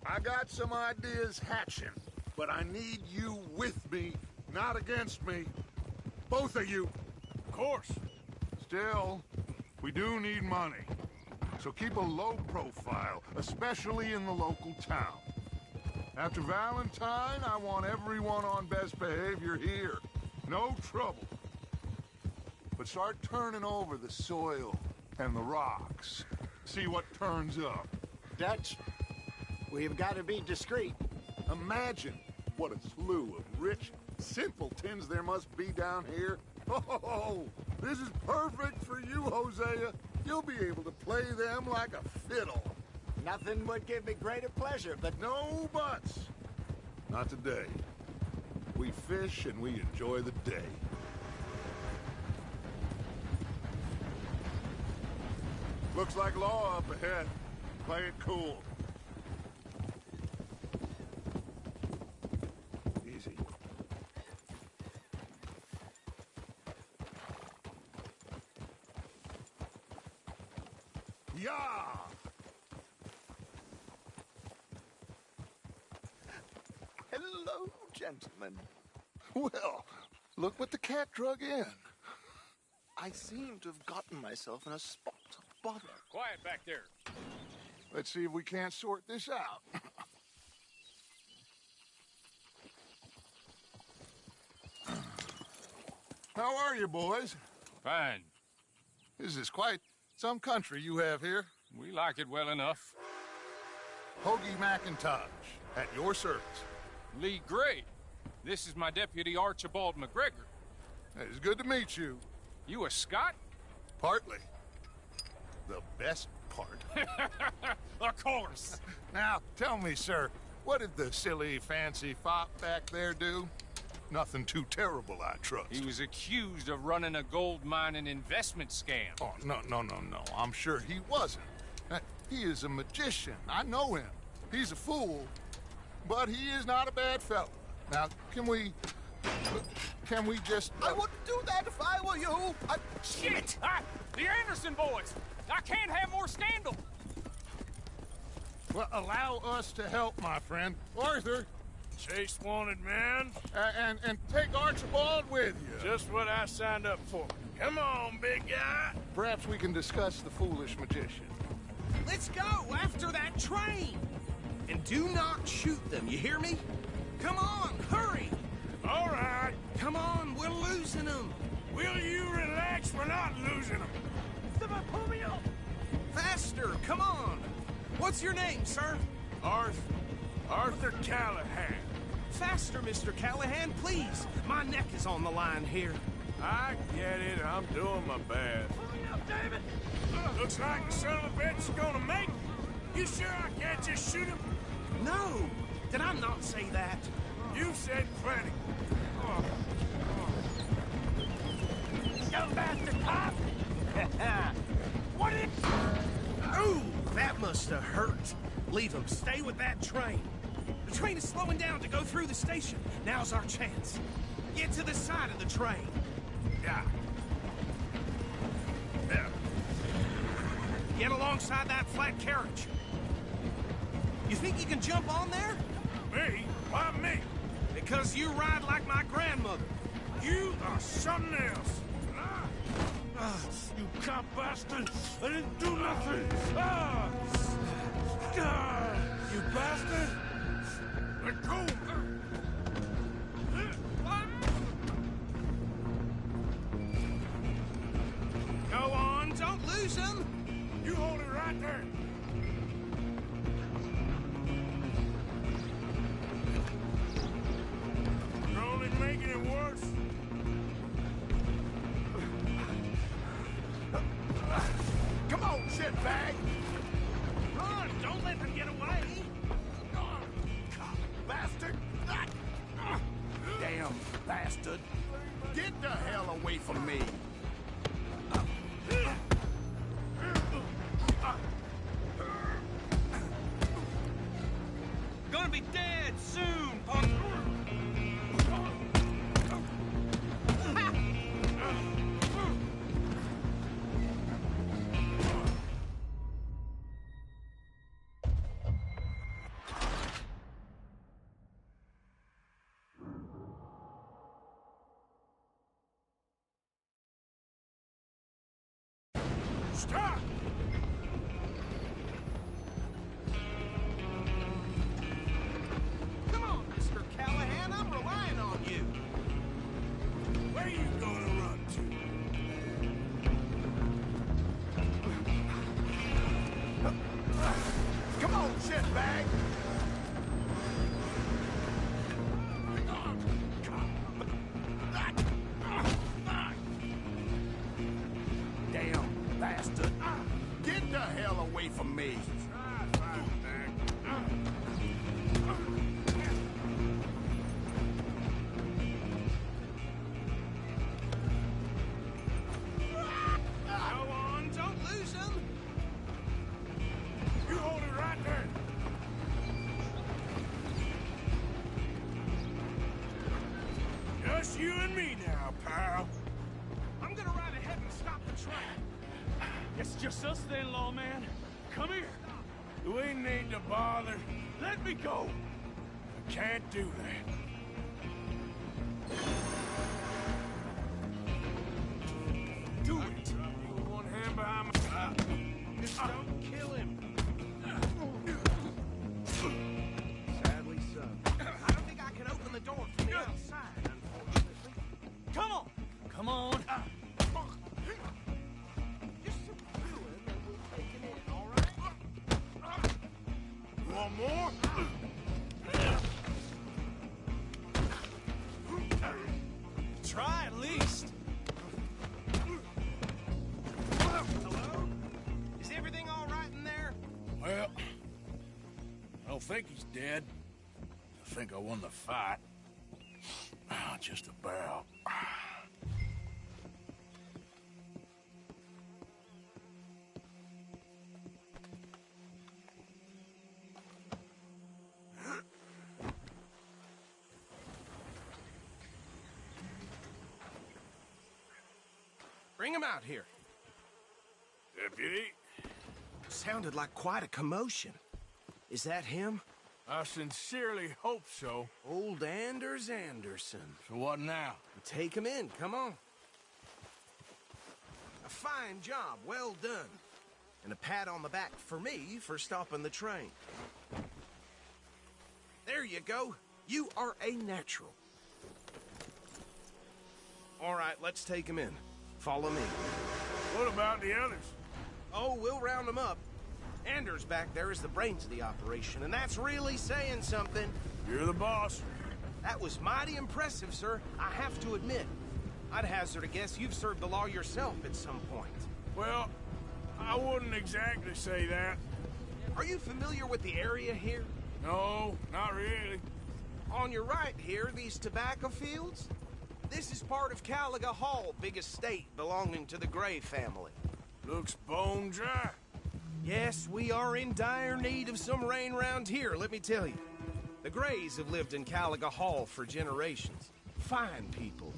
I got some ideas hatching, but I need you with me, not against me. Both of you. Of course. Still, we do need money. So keep a low profile, especially in the local town. After Valentine, I want everyone on best behavior here. No trouble. But start turning over the soil and the rocks. See what turns up. Dutch, we've got to be discreet. Imagine what a slew of rich simpletons there must be down here. Oh, this is perfect for you, Hosea. You'll be able to play them like a fiddle. Nothing would give me greater pleasure, but... No buts. Not today. We fish and we enjoy the day. Looks like law up ahead. Play it cool. Easy. Yeah! Hello, gentlemen. Well, look what the cat drug in. I seem to have gotten myself in a spot of bother. Quiet back there. Let's see if we can't sort this out. How are you, boys? Fine. This is quite some country you have here. We like it well enough. Hoagie McIntosh, at your service. Lee Gray. This is my deputy, Archibald McGregor. It's good to meet you. You a Scot? Partly. The best part. Of course. Now, tell me, sir, what did the silly, fancy fop back there do? Nothing too terrible, I trust. He was accused of running a gold mining investment scam. Oh, no. I'm sure he wasn't. He is a magician. I know him. He's a fool, but he is not a bad fellow. Now, can we just... I wouldn't do that if I were you. Shit! The Anderson boys! I can't have more scandal! Well, allow us to help, my friend. Arthur! Chase wanted man. And take Archibald with you. Just what I signed up for. Come on, big guy. Perhaps we can discuss the foolish magician. Let's go after that train! And do not shoot them, you hear me? Come on, hurry! All right. Come on, we're losing them. Will you relax? We're not losing them. Someone pull me up! Faster, come on! What's your name, sir? Arthur Callahan. Faster, Mr. Callahan, please. My neck is on the line here. I get it. I'm doing my best. Hurry up, David! Looks like the son of a bitch is gonna make it. You sure I can't just shoot him? No! Did I not say that? You said plenty. You bastard cop! What is... Ooh, that must have hurt. Leave him. Stay with that train. The train is slowing down to go through the station. Now's our chance. Get to the side of the train. Yeah. Get alongside that flat carriage. You think you can jump on there? Me? Why me? Because you ride like my grandmother. You are something else. You cop bastard! I didn't do nothing! You bastard! Let go! Go on, don't lose him! You hold it right there! You're only making it worse. Come on, shitbag! Run! Don't let them get away! Bastard! Damn bastard! Get the hell away from me! Gonna be dead soon, punk! Stop! bastard! Get the hell away from me! Go on, don't lose him! You hold it right there! Just you and me now, pal. I'm gonna ride ahead and stop the train. It's just us then, lawman. Come here. We need to bother. Let me go. I can't do that. Do it. Put one hand behind my... Just don't kill him. Sadly so. I don't think I can open the door from the outside, unfortunately. Come on. Come on. Just some fluid and we'll take it in, all right? One more? Try at least. Hello? Is everything all right in there? Well, I don't think he's dead. I think I won the fight. Just about. Bring him out here. Deputy? Sounded like quite a commotion. Is that him? I sincerely hope so. Old Anders Anderson. So what now? Take him in, come on. A fine job, well done. And a pat on the back for me for stopping the train. There you go. You are a natural. All right, let's take him in. Follow me. What about the others? Oh, we'll round them up. Anders back there is the brains of the operation, and that's really saying something. You're the boss. That was mighty impressive, sir. I have to admit. I'd hazard a guess you've served the law yourself at some point. Well, I wouldn't exactly say that. Are you familiar with the area here? No, not really. On your right here, these tobacco fields? This is part of Caliga Hall, big estate belonging to the Gray family. Looks bone dry. Yes, we are in dire need of some rain round here, let me tell you. The Grays have lived in Caliga Hall for generations. Fine people.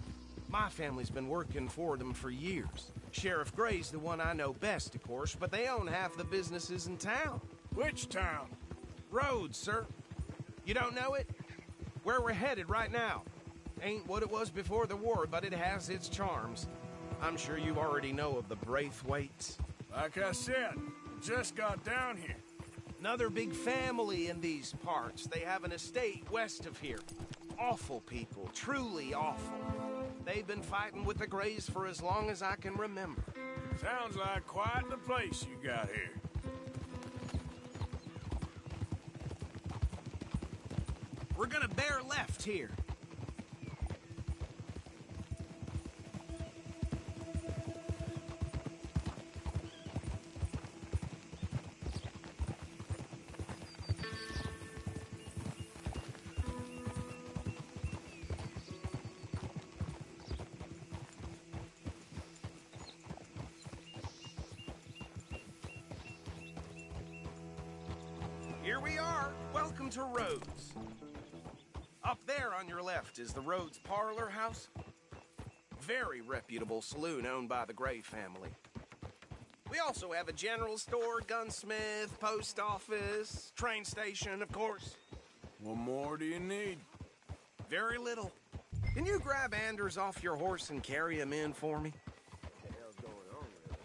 My family's been working for them for years. Sheriff Gray's the one I know best, of course, but they own half the businesses in town. Which town? Rhodes, sir. You don't know it? Where we're headed right now. Ain't what it was before the war, but it has its charms. I'm sure you already know of the Braithwaites. Like I said, just got down here. Another big family in these parts. They have an estate west of here. Awful people, truly awful. They've been fighting with the Grays for as long as I can remember. Sounds like quite the place you got here. We're gonna bear left here. Here we are. Welcome to Rhodes. Up there on your left is the Rhodes Parlor House. Very reputable saloon owned by the Gray family. We also have a general store, gunsmith, post office, train station, of course. What more do you need? Very little. Can you grab Anders off your horse and carry him in for me? What the hell's going on with him?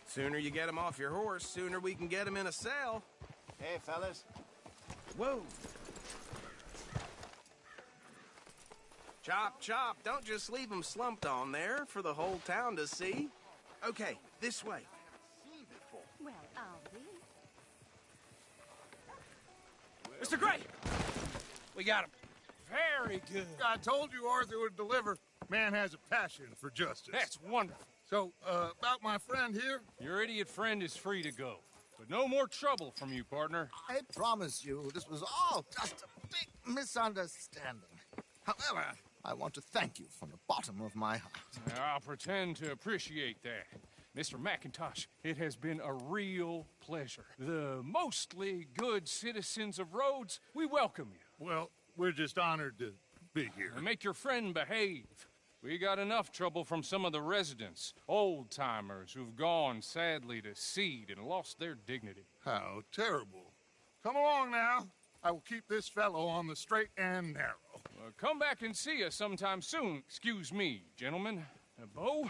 Sooner you get him off your horse, sooner we can get him in a cell. Hey, fellas. Whoa. Chop, chop. Don't just leave him slumped on there for the whole town to see. Okay, this way. Well, I'll be. Mr. Gray! We got him. Very good. I told you Arthur would deliver. Man has a passion for justice. That's wonderful. So, about my friend here? Your idiot friend is free to go. But no more trouble from you, partner. I promise you, this was all just a big misunderstanding. However, I want to thank you from the bottom of my heart. I'll pretend to appreciate that. Mr. McIntosh, it has been a real pleasure. The mostly good citizens of Rhodes, we welcome you. Well, we're just honored to be here. And make your friend behave. We got enough trouble from some of the residents, old-timers who've gone, sadly, to seed and lost their dignity. How terrible. Come along now. I will keep this fellow on the straight and narrow. Come back and see us sometime soon. Excuse me, gentlemen. Bo,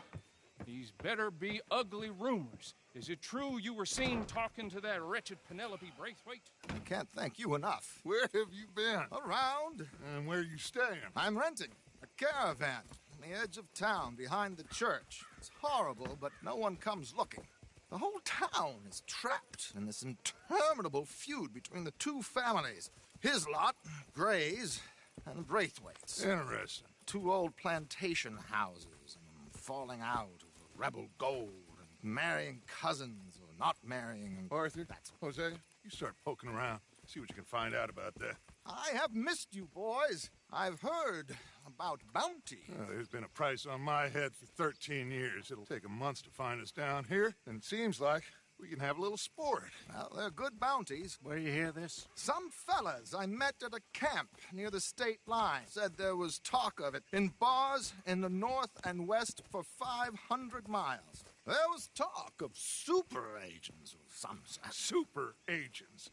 these better be ugly rumors. Is it true you were seen talking to that wretched Penelope Braithwaite? I can't thank you enough. Where have you been? Around. And where are you staying? I'm renting a caravan on the edge of town behind the church. It's horrible, but no one comes looking. The whole town is trapped in this interminable feud between the two families. His lot, Gray's, and Braithwaite's. Interesting. Two old plantation houses, and falling out over rebel gold, and marrying cousins or not marrying. Arthur, Jose, you start poking around. See what you can find out about that. I have missed you, boys. I've heard about bounty. There's been a price on my head for 13 years. It'll take a month to find us down here, and it seems like we can have a little sport. Well, they're good bounties. Where do you hear this? Some fellas I met at a camp near the state line said there was talk of it in bars in the north and west for 500 miles. There was talk of super agents of some sort. Super agents?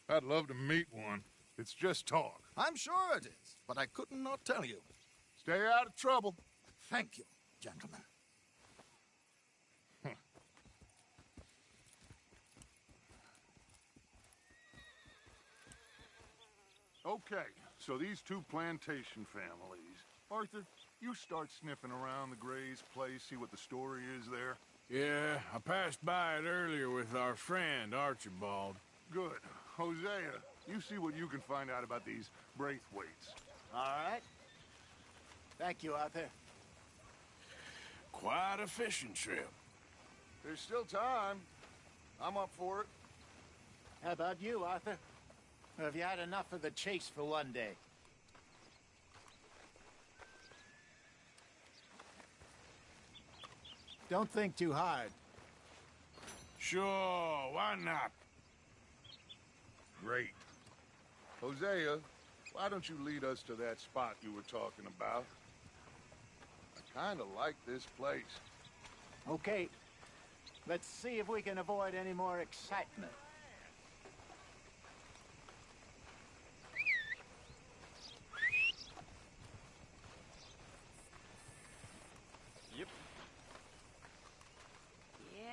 I'd love to meet one. It's just talk. I'm sure it is, but I couldn't not tell you. Stay out of trouble. Thank you, gentlemen. Okay, so these two plantation families. Arthur, you start sniffing around the Gray's place, see what the story is there. Yeah, I passed by it earlier with our friend, Archibald. Good. Hosea, you see what you can find out about these Braithwaites. All right. Thank you, Arthur. Quite a fishing trip. There's still time. I'm up for it. How about you, Arthur? Or have you had enough of the chase for one day? Don't think too hard. Sure, why not? Great. Hosea, why don't you lead us to that spot you were talking about? I kind of like this place. Okay. Let's see if we can avoid any more excitement. Yep. Yeah.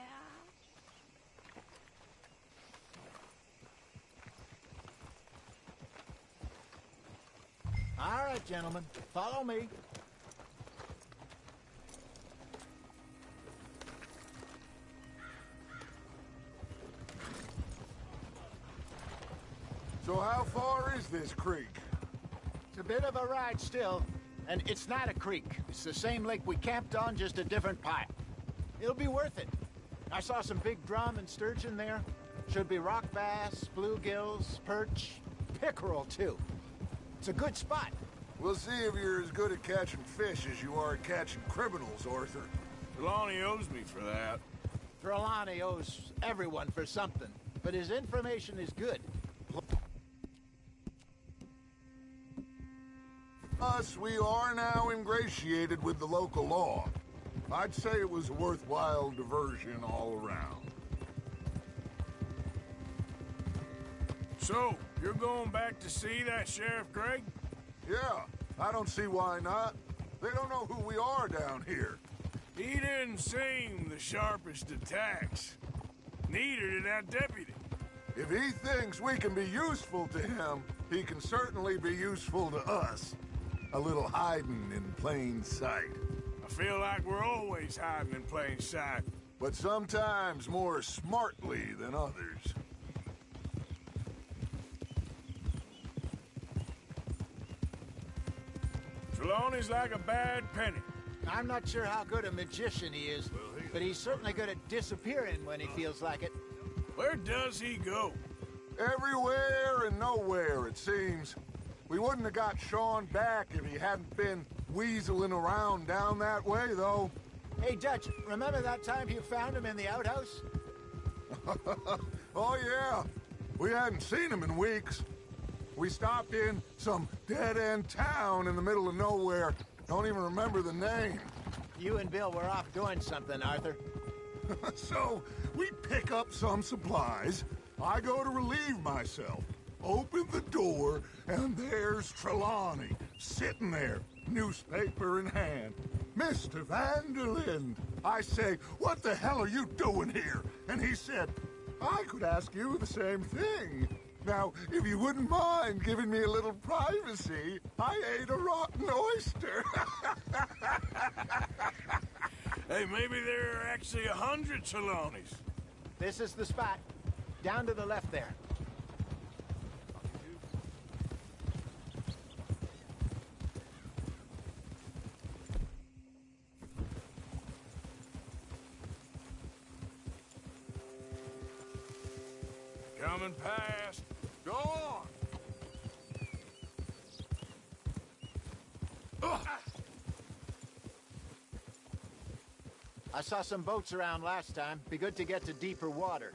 All right, gentlemen. Follow me. So how far is this creek? It's a bit of a ride still, and it's not a creek. It's the same lake we camped on, just a different pipe. It'll be worth it. I saw some big drum and sturgeon there. Should be rock bass, bluegills, perch, pickerel, too. It's a good spot. We'll see if you're as good at catching fish as you are at catching criminals, Arthur. Trelawney owes me for that. Trelawney owes everyone for something, but his information is good. Us, we are now ingratiated with the local law. I'd say it was a worthwhile diversion all around. So, you're going back to see that Sheriff Gregg? Yeah, I don't see why not. They don't know who we are down here. He didn't seem the sharpest attacks. Neither did that deputy. If he thinks we can be useful to him, he can certainly be useful to us. A little hiding in plain sight. I feel like we're always hiding in plain sight. But sometimes more smartly than others. Trelawney's like a bad penny. I'm not sure how good a magician he is, but he's certainly good at disappearing when he feels like it. Where does he go? Everywhere and nowhere, it seems. We wouldn't have got Sean back if he hadn't been weaseling around down that way, though. Hey, Dutch, remember that time you found him in the outhouse? Oh, yeah. We hadn't seen him in weeks. We stopped in some dead-end town in the middle of nowhere. Don't even remember the name. You and Bill were off doing something, Arthur. So, we pick up some supplies. I go to relieve myself. Open the door, and there's Trelawney, sitting there, newspaper in hand. Mr. Vanderlyn. I say, what the hell are you doing here? And he said, I could ask you the same thing. Now, if you wouldn't mind giving me a little privacy, I ate a rotten oyster. Hey, maybe there are actually 100 Trelawneys. This is the spot. Down to the left there. Coming past. Go on. I saw some boats around last time. Be good to get to deeper water.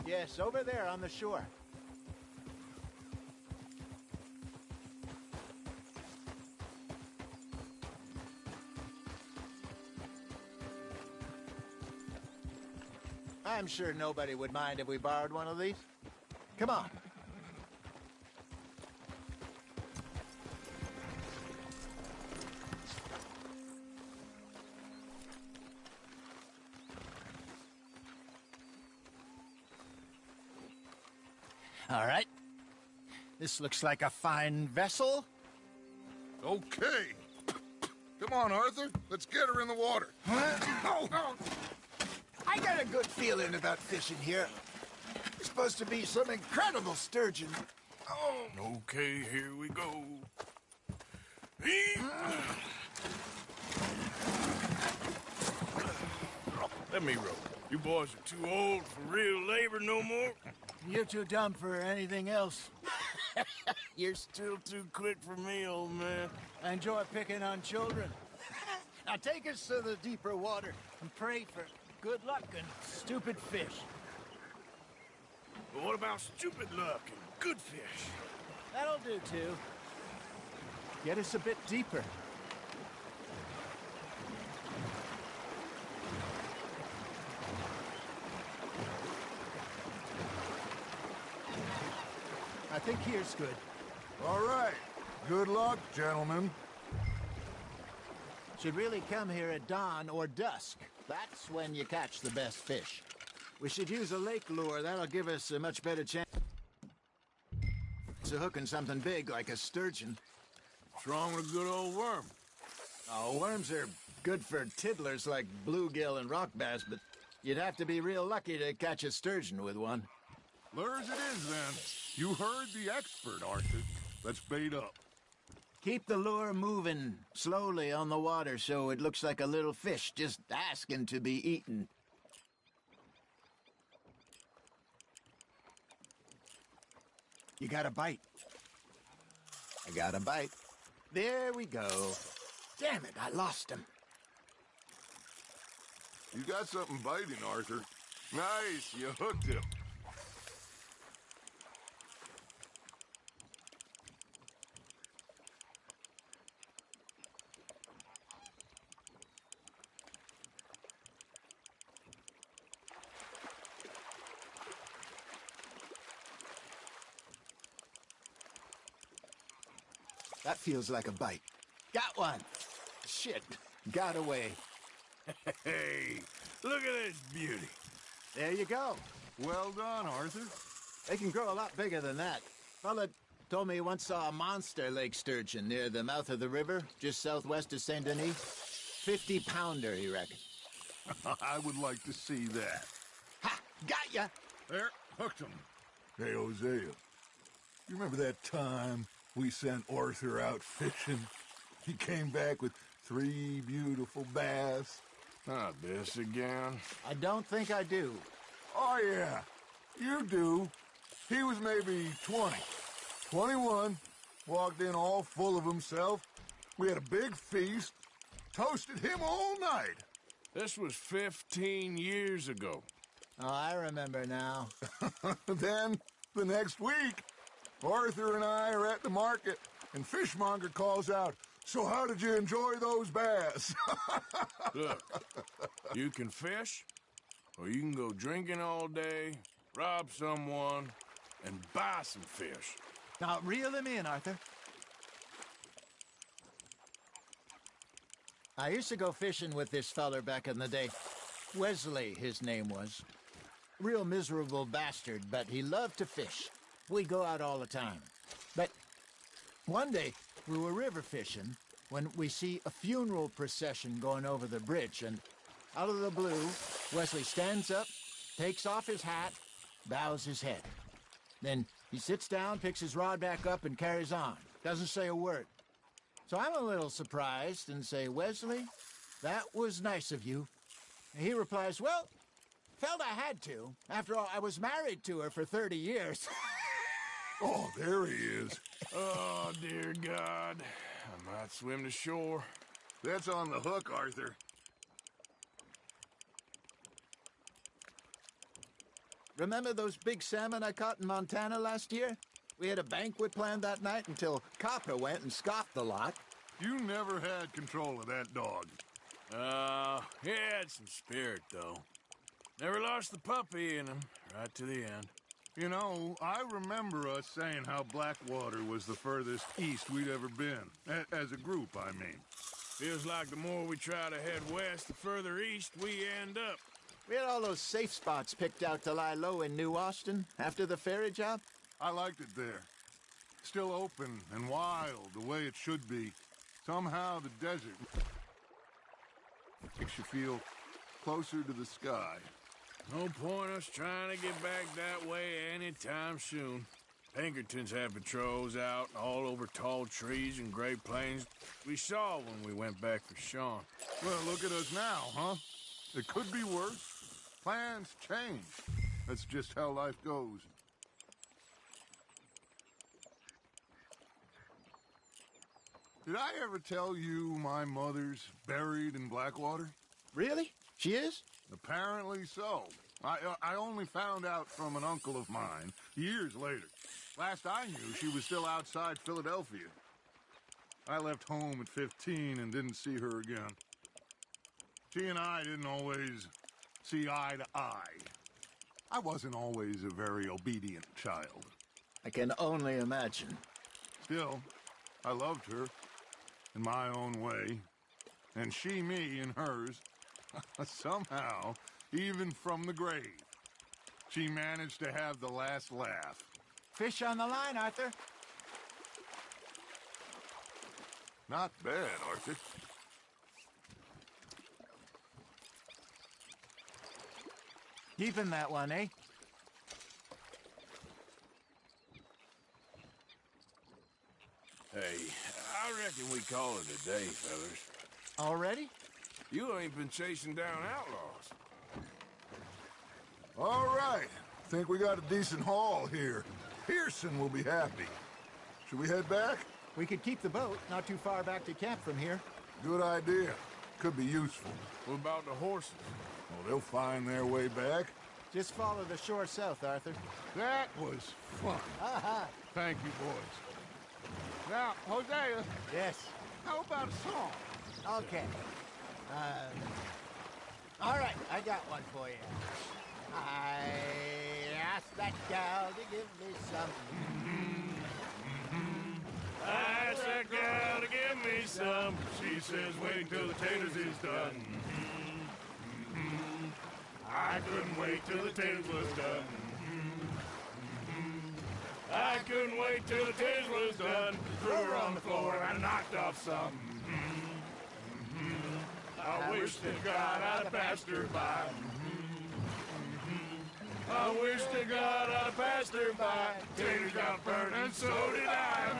Yes, over there on the shore. I'm sure nobody would mind if we borrowed one of these. Come on. All right. This looks like a fine vessel. Okay. Come on, Arthur. Let's get her in the water. Oh. I got a good feeling about fishing here. It's supposed to be some incredible sturgeon. Oh. Okay, here we go. Let me row. You boys are too old for real labor no more. You're too dumb for anything else. You're still too quick for me, old man. I enjoy picking on children. Now take us to the deeper water and pray for good luck and stupid fish. But what about stupid luck and good fish? That'll do, too. Get us a bit deeper. I think here's good. All right. Good luck, gentlemen. Should really come here at dawn or dusk. That's when you catch the best fish. We should use a lake lure. That'll give us a much better chance of hooking something big like a sturgeon. What's wrong with a good old worm? Oh, worms are good for tiddlers like bluegill and rock bass, but you'd have to be real lucky to catch a sturgeon with one. Lures it is, then. You heard the expert, Arthur. Let's bait up. Keep the lure moving slowly on the water so it looks like a little fish just asking to be eaten. You got a bite. I got a bite. There we go. Damn it, I lost him. You got something biting, Arthur. Nice, you hooked him. That feels like a bite. Got one. Shit, got away. Hey, look at this beauty. There you go. Well done, Arthur. They can grow a lot bigger than that. Fella told me he once saw a monster lake sturgeon near the mouth of the river, just southwest of Saint Denis. 50-pounder, he reckoned. I would like to see that. Ha! Got ya! There, hooked him. Hey, Hosea. You remember that time we sent Arthur out fishing? He came back with 3 beautiful bass. Not this again. I don't think I do. Oh, yeah. You do. He was maybe 20. 21. Walked in all full of himself. We had a big feast. Toasted him all night. This was 15 years ago. Oh, I remember now. Then, the next week, Arthur and I are at the market, and Fishmonger calls out, "So how did you enjoy those bass?" Look, you can fish, or you can go drinking all day, rob someone, and buy some fish. Now, reel him in, Arthur. I used to go fishing with this feller back in the day. Wesley, his name was. Real miserable bastard, but he loved to fish. We'd go out all the time. But one day, we were river fishing when we see a funeral procession going over the bridge, and out of the blue, Wesley stands up, takes off his hat, bows his head. Then he sits down, picks his rod back up, and carries on. Doesn't say a word. So I'm a little surprised and say, "Wesley, that was nice of you." And he replies, "Well, felt I had to. After all, I was married to her for 30 years. Oh, there he is. Oh, dear God. I might swim to shore. That's on the hook, Arthur. Remember those big salmon I caught in Montana last year? We had a banquet planned that night until Copper went and scoffed the lot. You never had control of that dog. He had some spirit, though. Never lost the puppy in him, right to the end. You know, I remember us saying how Blackwater was the furthest east we'd ever been. As a group, I mean. Feels like the more we try to head west, the further east we end up. We had all those safe spots picked out to lie low in New Austin after the ferry job. I liked it there. Still open and wild, the way it should be. Somehow the desert makes you feel closer to the sky. No point us trying to get back that way anytime soon. Pinkertons had patrols out all over tall trees and Great Plains. We saw when we went back for Sean. Well, look at us now, huh? It could be worse. Plans change. That's just how life goes. Did I ever tell you my mother's buried in Blackwater? Really? She is? Apparently so. I only found out from an uncle of mine years later. Last I knew, she was still outside Philadelphia. I left home at 15 and didn't see her again. She and I didn't always see eye to eye. I wasn't always a very obedient child. I can only imagine. Still, I loved her in my own way, and she me in hers. Somehow, even from the grave, she managed to have the last laugh. Fish on the line, Arthur. Not bad, Arthur. Keeping that one, eh? Hey, I reckon we call it a day, fellas. Already? You ain't been chasing down outlaws. All right. Think we got a decent haul here. Pearson will be happy. Should we head back? We could keep the boat not too far back to camp from here. Good idea. Could be useful. What about the horses? Well, they'll find their way back. Just follow the shore south, Arthur. That was fun. Thank you, boys. Now, Hosea. Yes? How about a song? Okay. All right, I got one for you. I asked that gal to give me some. I asked that gal to give me some. She says, wait till the taters is done. I couldn't wait till the taters was done. I couldn't wait till the taters was done. Threw her on the floor and I knocked off some. I wish to God I'd passed her by. I wish to God I passed her by. Taters got burned and so did I.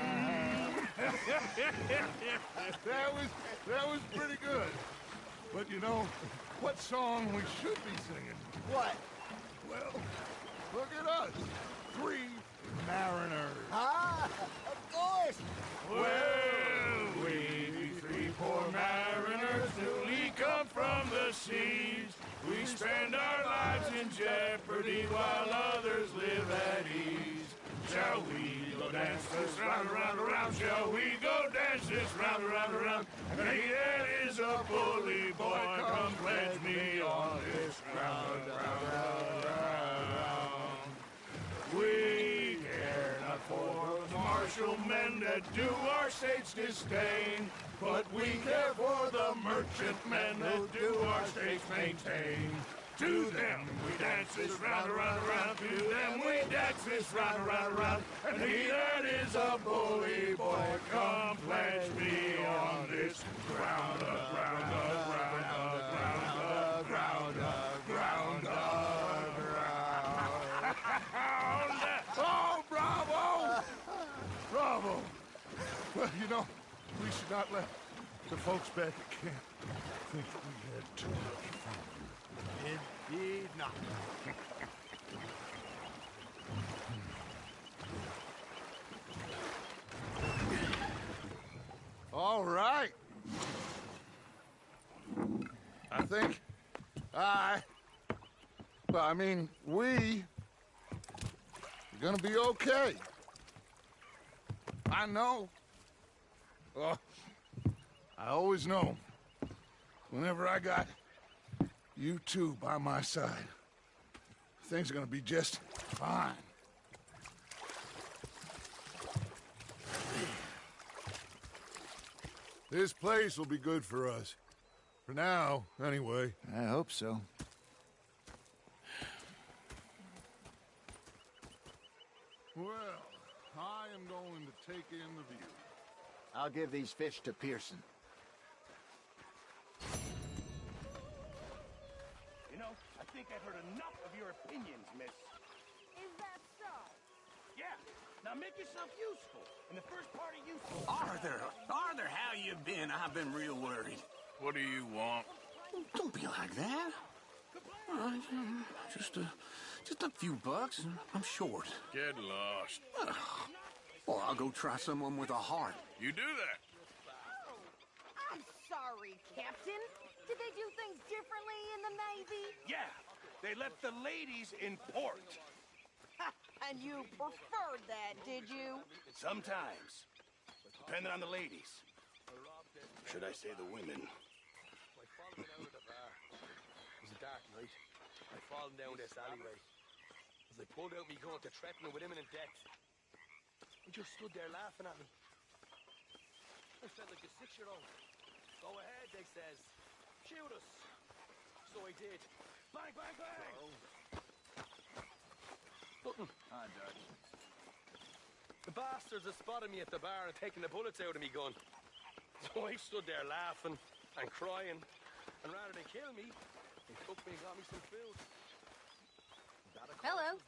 that was pretty good. But you know, what song we should be singing? What? Well, look at us. 3 mariners. Ah, of course. Well, we 3 poor mariners newly come from the seas. We spend our lives in jeopardy while others live at ease. Shall we go dance this round, around, around? Shall we go dance this round, around, around? And he that is a bully boy, come pledge me on this ground, round, round. We care not for the martial men that do our state's disdain, but we care for the merchant men that do our state's maintain. To them we dance this round, around, around. To them we dance this round, around, around. And he that is a bully boy, come pledge me on this ground, ground, ground, ground, ground, ground, ground. Oh, bravo! Bravo! Well, you know, we should not let the folks back at camp think we had too much fun. Indeed not. All right. I think we're gonna be okay. I know. Oh, I always know. Whenever I got you two by my side, things are gonna be just fine. This place will be good for us. For now, anyway. I hope so. Well, I am going to take in the view. I'll give these fish to Pearson. You know, I think I've heard enough of your opinions, miss. Is that so? Yeah. Now make yourself useful. And the first part of useful... Arthur, how you been? I've been real worried. What do you want? Don't be like that. Just a few bucks. I'm short. Get lost. Well, I'll go try someone with a heart. You do that. I'm sorry, Captain. Did they do things differently in the Navy? Yeah. They left the ladies in port. And you preferred that, did you? Sometimes. Depending on the ladies. Should I say the women? I fallen down at the bar. It was a dark night. I fallen down this alleyway. As I pulled out me gun to threaten them with imminent death. They just stood there laughing at me. I felt like a 6-year-old. Go ahead, they says. Shoot us. So I did. Bang, bang, bang! Nothing. Hi, Dutch. The bastards had spotted me at the bar and taken the bullets out of me gun. So I stood there laughing and crying. And rather than kill me, they took me and got me some food. Hello.